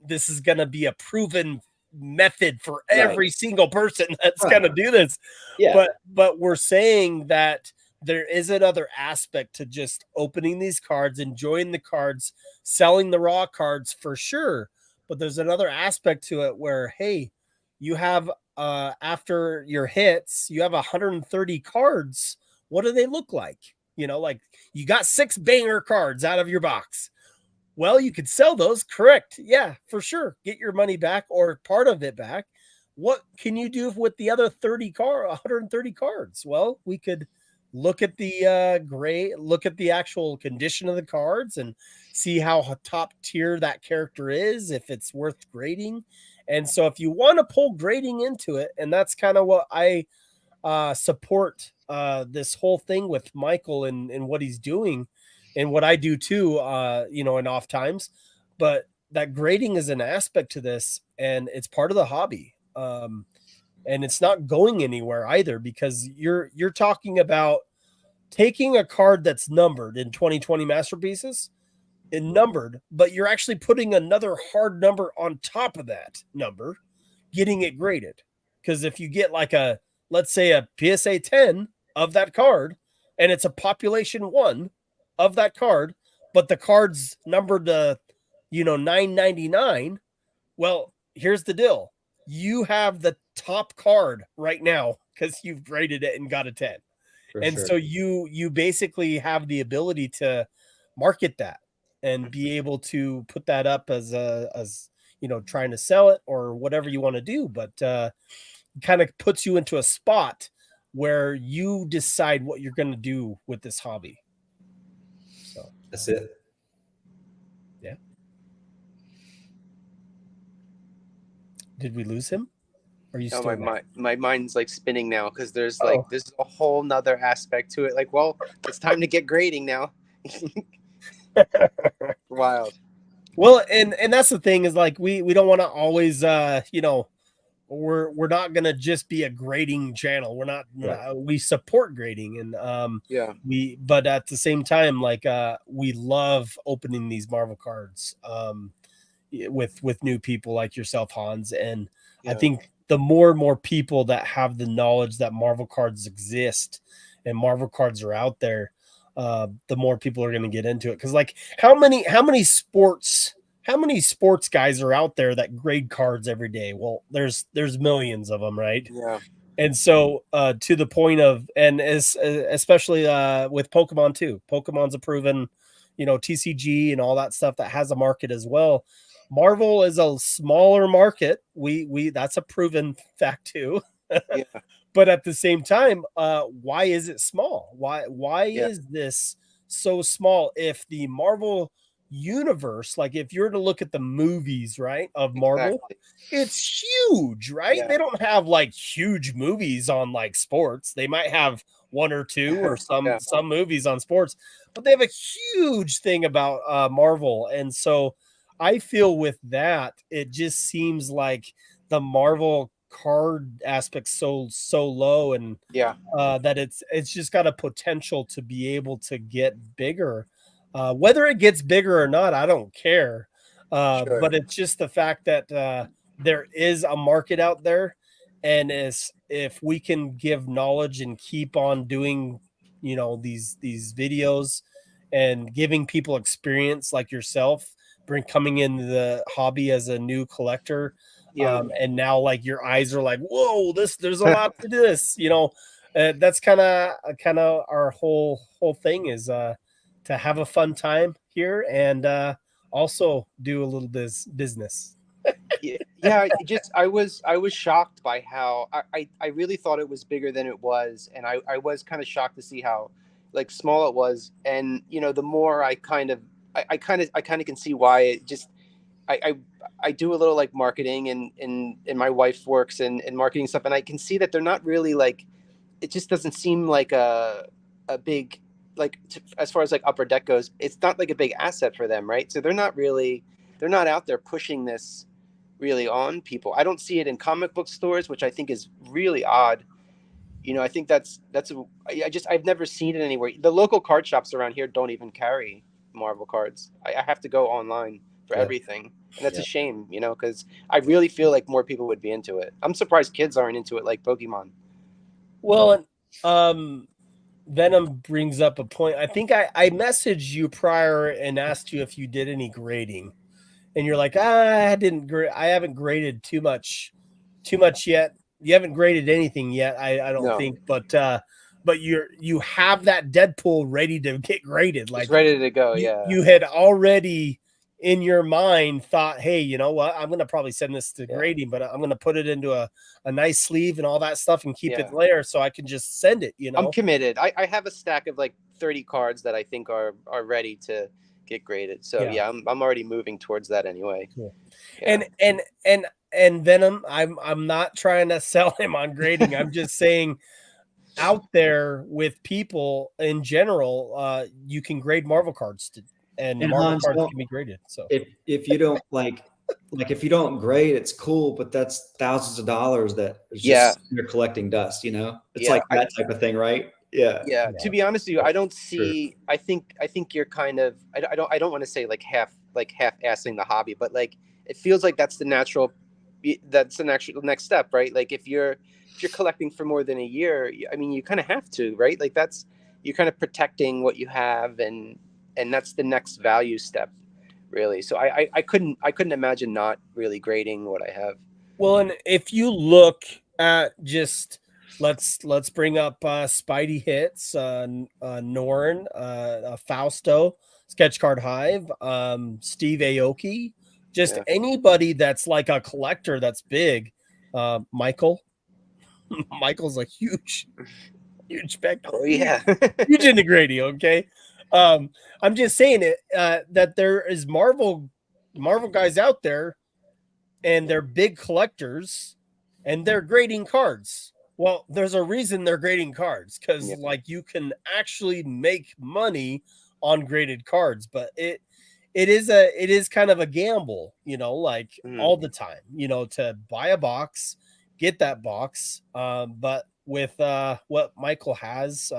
this is gonna be a proven method for every single person that's gonna do this. Yeah. But we're saying that there is another aspect to just opening these cards, enjoying the cards, selling the raw cards for sure. But there's another aspect to it where, hey, you have after your hits, you have 130 cards. What do they look like? You know, like you got 6 banger cards out of your box. Well, you could sell those, correct? Yeah, for sure. Get your money back or part of it back. What can you do with the other 130 cards? Well, we could look at the look at the actual condition of the cards and see how top tier that character is, if it's worth grading. And so if you want to pull grading into it, and that's kind of what I support this whole thing with Michael and what he's doing and what I do too, you know, in off times. But that grading is an aspect to this, and it's part of the hobby. And it's not going anywhere either, because you're talking about taking a card that's numbered in 2020 masterpieces and numbered, but you're actually putting another hard number on top of that number, getting it graded. Because if you get like a, let's say a PSA 10 of that card, and it's a population 1 of that card, but the card's numbered to, you know, 999. Well, here's the deal. You have the top card right now because you've graded it and got a 10. And so you basically have the ability to market that and be able to put that up as you know, trying to sell it or whatever you want to do. But kind of puts you into a spot where you decide what you're going to do with this hobby. So that's it. Yeah. Did we lose him? Are you still my mind's like spinning now, because there's there's a whole nother aspect to it. Like, well, it's time to get grading now. Wild. Well, and that's the thing, is like we don't want to always you know, we're not gonna just be a grading channel. We're not we support grading, and but at the same time, like we love opening these Marvel cards with new people like yourself, Hans. And I think the more and more people that have the knowledge that Marvel cards exist and Marvel cards are out there, the more people are going to get into it. Because like how many sports guys are out there that grade cards every day? Well, there's millions of them, right? Yeah. And so to the point of, and especially with Pokemon too. Pokemon's a proven, you know, TCG and all that stuff that has a market as well. Marvel is a smaller market. We that's a proven fact too. Yeah. But at the same time, why is it small? Why is this so small? If the Marvel universe, like if you're to look at the movies, right, of Marvel, it's huge, right? Yeah. They don't have like huge movies on like sports. They might have 1 or 2 or some movies on sports, but they have a huge thing about Marvel. And so I feel with that, it just seems like the Marvel card aspect so low, and that it's just got a potential to be able to get bigger. Whether it gets bigger or not, I don't care. But it's just the fact that there is a market out there, and if we can give knowledge and keep on doing, you know, these videos and giving people experience like yourself, coming into the hobby as a new collector, and now like your eyes are like, whoa, there's a lot to this, you know. That's kind of our whole thing is to have a fun time here, and also do a little business. I was shocked by how I really thought it was bigger than it was, and I was kind of shocked to see how like small it was. And you know, the more I kind of can see why. It just I do a little like marketing, and my wife works in marketing stuff, and I can see that they're not really like, it just doesn't seem like a big, like as far as like Upper Deck goes, it's not like a big asset for them, right? So they're not out there pushing this really on people. I don't see it in comic book stores, which I think is really odd. You know, I think I've never seen it anywhere. The local card shops around here don't even carry Marvel cards. I have to go online for everything. And that's a shame, you know, because I really feel like more people would be into it. I'm surprised kids aren't into it like Pokemon. Well, Venom brings up a point. I think I messaged you prior and asked you if you did any grading, and you're like, I haven't graded too much yet. You haven't graded anything yet, I don't think, but you have that Deadpool ready to get graded. Like, it's ready to go. You had already in your mind thought, hey, you know what? I'm going to probably send this to grading, but I'm going to put it into a nice sleeve and all that stuff and keep it there so I can just send it, you know? I'm committed. I have a stack of like 30 cards that I think are ready to get graded. So I'm already moving towards that anyway. Cool. Yeah. And Venom, I'm not trying to sell him on grading. I'm just saying out there with people in general, you can grade Marvel cards and Marvel Hans, cards can be graded. So if you don't like if you don't grade, it's cool, but that's thousands of dollars that is just you're collecting dust, you know? It's like that type of thing, right? Yeah. To be honest with you, I don't see. I think you're kind of. I don't want to say like half-assing the hobby, but like it feels like that's the natural next step, right? Like if you're collecting for more than a year, I mean, you kind of have to, right? Like you're kind of protecting what you have, and that's the next value step, really. So I couldn't imagine not really grading what I have. Well, and if you look at just. Let's bring up Spidey Hits, Norn, Fausto, Sketch Card Hive, Steve Aoki, just anybody that's like a collector that's big. Michael. Michael's a huge spectacle. Oh yeah. Huge into grading, okay? I'm just saying it that there is Marvel guys out there and they're big collectors and they're grading cards. Well, there's a reason they're grading cards because like you can actually make money on graded cards, but it is kind of a gamble, you know, like all the time, you know, to buy a box, get that box. But with what Michael has,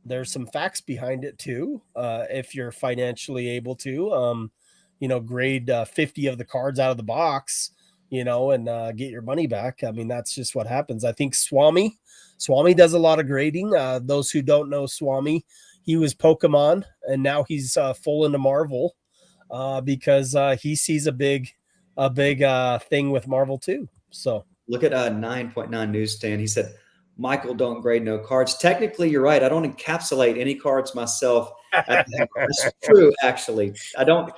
there's some facts behind it too. If you're financially able to, you know, grade 50 of the cards out of the box, you know, and get your money back. I mean, that's just what happens. I think Swami does a lot of grading. Those who don't know Swami, he was Pokemon and now he's full into Marvel because he sees a big thing with Marvel too. So look at 9.9 Newsstand. He said, Michael, don't grade no cards. Technically, you're right. I don't encapsulate any cards myself. That's true, actually. I don't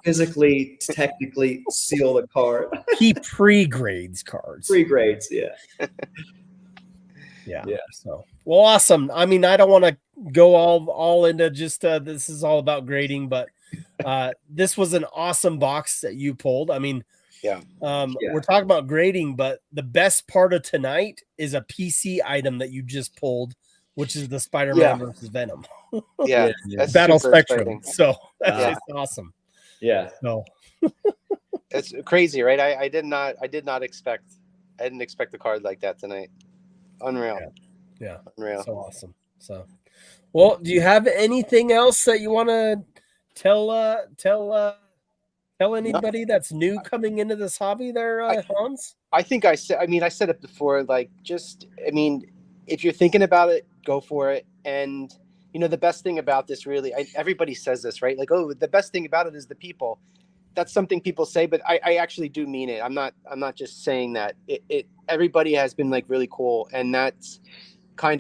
physically, technically seal the card. He pre-grades cards. Pre-grades, yeah. So, well, awesome. I mean, I don't want to go all into just this is all about grading, but this was an awesome box that you pulled. I mean, we're talking about grading, but the best part of tonight is a PC item that you just pulled, which is the Spider-Man versus Venom. That's Battle Spectrum. Exciting. So that's just awesome. Yeah. No. It's crazy, right? I didn't expect a card like that tonight. Unreal. Yeah. Unreal. So awesome. So, well, do you have anything else that you want to tell anybody that's new coming into this hobby there, Hans? I think I said it before, like, if you're thinking about it, go for it. And, you know, the best thing about this really, everybody says this, right? Like, oh, the best thing about it is the people. That's something people say, but I actually do mean it. I'm not just saying that. Everybody has been like really cool. And that's been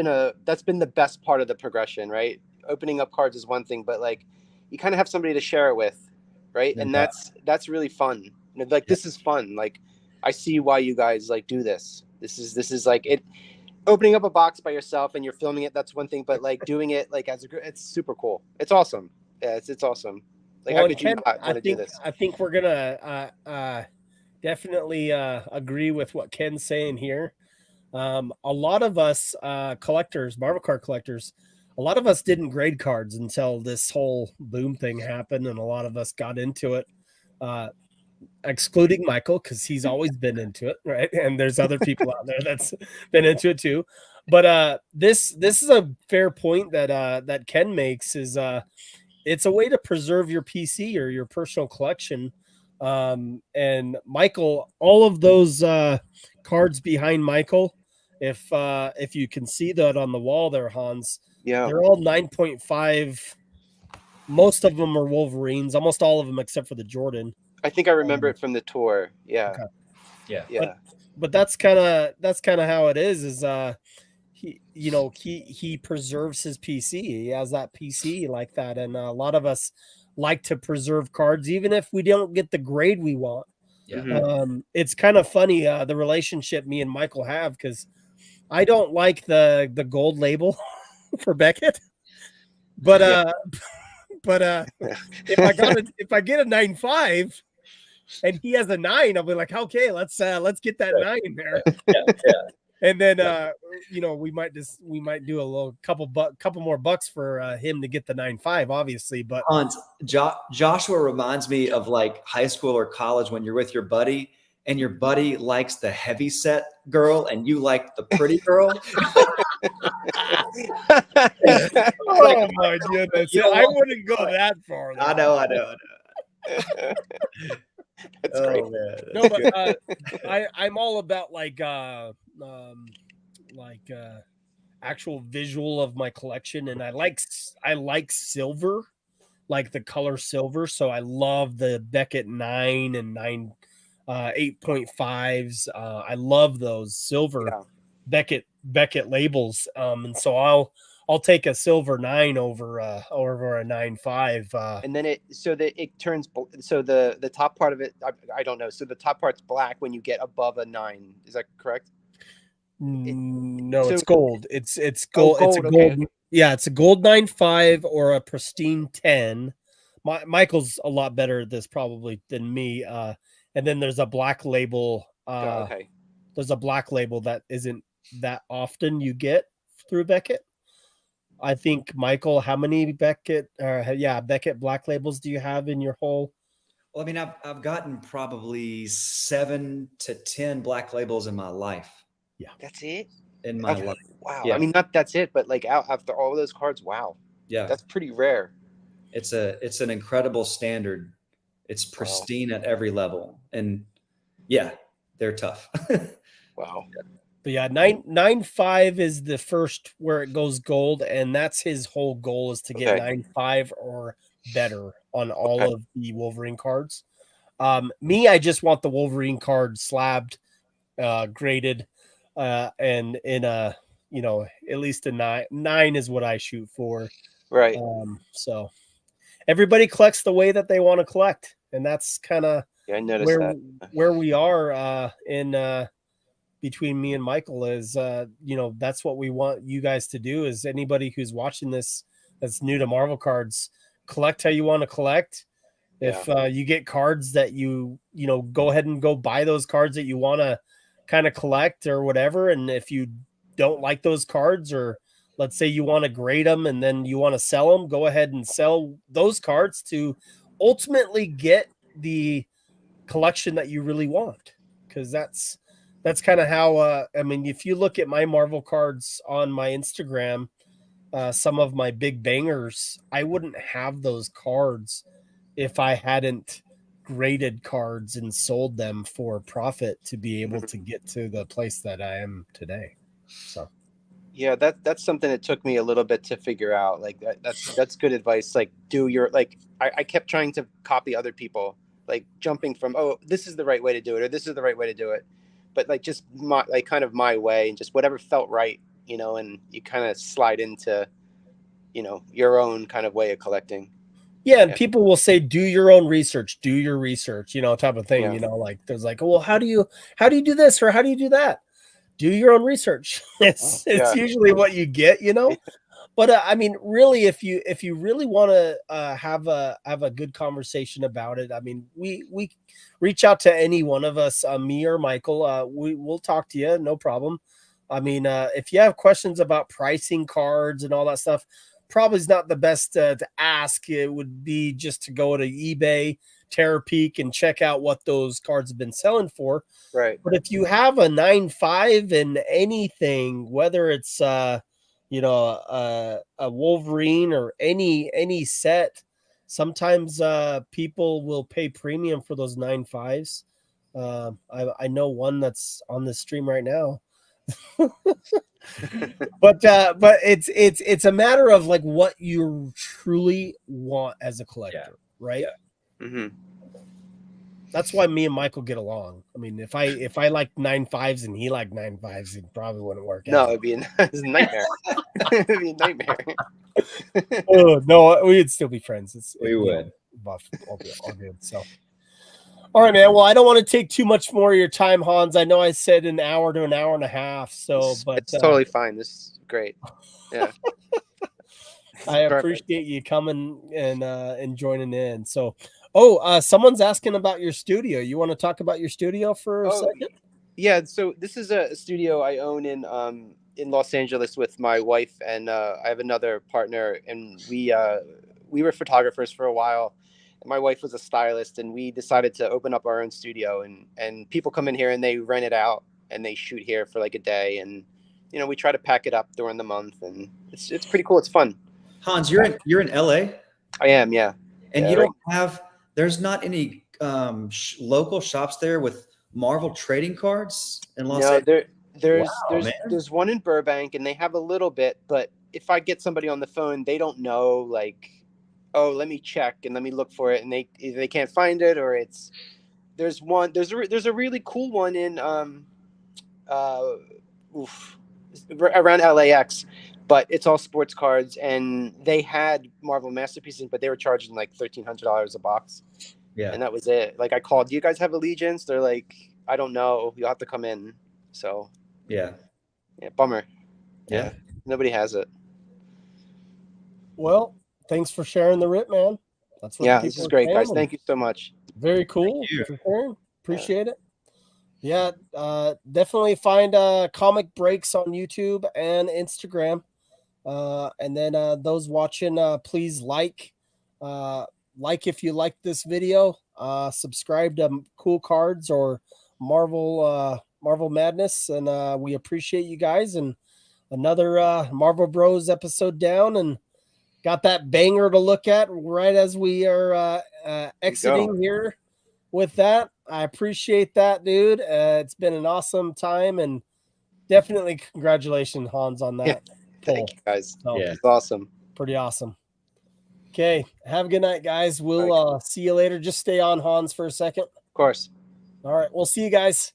the best part of the progression, right? Opening up cards is one thing, but like you kind of have somebody to share it with. Right. And that's really fun. You know, like this is fun. Like I see why you guys like do this. This is like it opening up a box by yourself and you're filming it. That's one thing, but like doing it like as a group, it's super cool. It's awesome. Yeah, it's awesome. Like how could you not want to do this? I think we're gonna definitely agree with what Ken's saying here. A lot of us collectors, Marvel card collectors, a lot of us didn't grade cards until this whole boom thing happened, and a lot of us got into it. excluding Michael, because he's always been into it, right? And there's other people out there that's been into it too. But this is a fair point that Ken makes, is it's a way to preserve your PC or your personal collection. And Michael, all of those cards behind Michael, if you can see that on the wall there, Hans, they're all 9.5. Most of them are Wolverines, almost all of them except for the Jordan. I think I remember it from the tour. Yeah. Okay. Yeah. But that's kind of how it is he preserves his PC. He has that PC like that. And a lot of us like to preserve cards, even if we don't get the grade we want. Yeah. It's kind of funny, the relationship me and Michael have, because I don't like the gold label for Beckett. But if I get a 9.5 and he has a 9, I'll be like, okay, let's get that 9 there. Yeah. And then we might do a little couple more bucks for him to get the 9.5, obviously. But Hans, Joshua reminds me of like high school or college when you're with your buddy and your buddy likes the heavy set girl and you like the pretty girl. Oh my goodness. I wouldn't go that far. I know. That's great. Man. No, but I'm all about actual visual of my collection, and I like silver, like the color silver. So I love the Beckett 9 and 8.5s. I love those silver Beckett labels. And so I'll take a silver 9 over a 9.5. And then it turns, so the top part of it, I don't know. So the top part's black when you get above a 9. Is that correct? No, it's gold. It's gold. It's a gold. Okay. Yeah, it's a gold 9.5 or a pristine 10. Michael's a lot better at this probably than me. And then there's a black label. Okay. There's a black label that isn't that often you get through Beckett. I think, Michael, how many Beckett black labels do you have in your whole? Well, I mean, I've gotten probably 7 to 10 black labels in my life. Yeah, that's it. In my life. Wow. Yeah. I mean, not that's it, but like after all of those cards, wow. Yeah, that's pretty rare. It's an incredible standard. It's pristine at every level, and yeah, they're tough. Wow. But yeah, 9.5 is the first where it goes gold, and that's his whole goal, is to get 9.5 or better on all of the Wolverine cards. Me, I just want the Wolverine card slabbed, graded, and in a at least a 9. 9 is what I shoot for. Right. So everybody collects the way that they want to collect, and that's kind of where we are in between me and Michael is that's what we want you guys to do. Is anybody who's watching this that's new to Marvel cards, collect how you want to collect. If you get cards that you go ahead and go buy those cards that you want to kind of collect or whatever. And if you don't like those cards, or let's say you want to grade them and then you want to sell them, go ahead and sell those cards to ultimately get the collection that you really want. Because that's kind of how I mean, if you look at my Marvel cards on my Instagram, some of my big bangers, I wouldn't have those cards if I hadn't graded cards and sold them for profit to be able to get to the place that I am today. So yeah, that's something that took me a little bit to figure out. Like that's good advice. Like I kept trying to copy other people, like jumping from, oh, this is the right way to do it, or this is the right way to do it. But like just kind of my way, and just whatever felt right, and you kind of slide into, your own kind of way of collecting. Yeah, and people will say, do your own research, do your research, type of thing. Like there's like, well, how do you do this, or how do you do that? Do your own research. It's usually what you get, But I mean, really, if you really want to have a good conversation about it, I mean, we reach out to any one of us, me or Michael. We'll talk to you, no problem. I mean, if you have questions about pricing cards and all that stuff, probably is not the best to ask. It would be just to go to eBay, Terapeak and check out what those cards have been selling for. Right. But if you have a 9.5 and anything, whether it's a Wolverine or any set, sometimes people will pay premium for those 9.5s. I know one that's on the stream right now. but it's a matter of like what you truly want as a collector, right? Yeah. Mm-hmm. That's why me and Michael get along. I mean, if I like 9.5s and he liked 9.5s, it probably wouldn't work No, out. it'd be a nightmare. It'd be a nightmare. Oh, no, we'd still be friends. We would. Buff, all good. So, all right, man. Well, I don't want to take too much more of your time, Hans. I know I said an hour to an hour and a half. So, but it's totally fine. This is great. Yeah. I appreciate you coming and joining in. So, someone's asking about your studio. You want to talk about your studio for a second? Yeah. So this is a studio I own in Los Angeles with my wife, and I have another partner, and we were photographers for a while. And my wife was a stylist, and we decided to open up our own studio, and people come in here and they rent it out and they shoot here for like a day, and we try to pack it up during the month, and it's pretty cool. It's fun. Hans, you're in LA? I am, yeah. And you don't have, there's not any local shops there with Marvel trading cards in Los Angeles? There's one in Burbank, and they have a little bit, but if I get somebody on the phone, they don't know, like, oh, let me check and let me look for it, and either they can't find it, or there's a really cool one in around LAX, but it's all sports cards, and they had Marvel Masterpieces, but they were charging like $1,300 a box. Yeah. And that was it. Like, I called, do you guys have Allegiance? They're like, I don't know. You'll have to come in. So yeah, bummer. Yeah. Nobody has it. Well, thanks for sharing the rip, man. That's what this is great, guys. Thank you so much. Very cool. For sharing. Appreciate it. Yeah, definitely find Comic Breaks on YouTube and Instagram. And then those watching, please like if you like this video, subscribe to Cool Cards or Marvel Madness, and we appreciate you guys. And another Marvel Bros episode down, and got that banger to look at right as we are exiting here with that. I appreciate that, dude. It's been an awesome time, and definitely congratulations, Hans, on that. Thank you, guys. So, it's awesome. Pretty awesome. Okay. Have a good night, guys. We'll see you later. Just stay on, Hans, for a second. Of course. All right. We'll see you guys.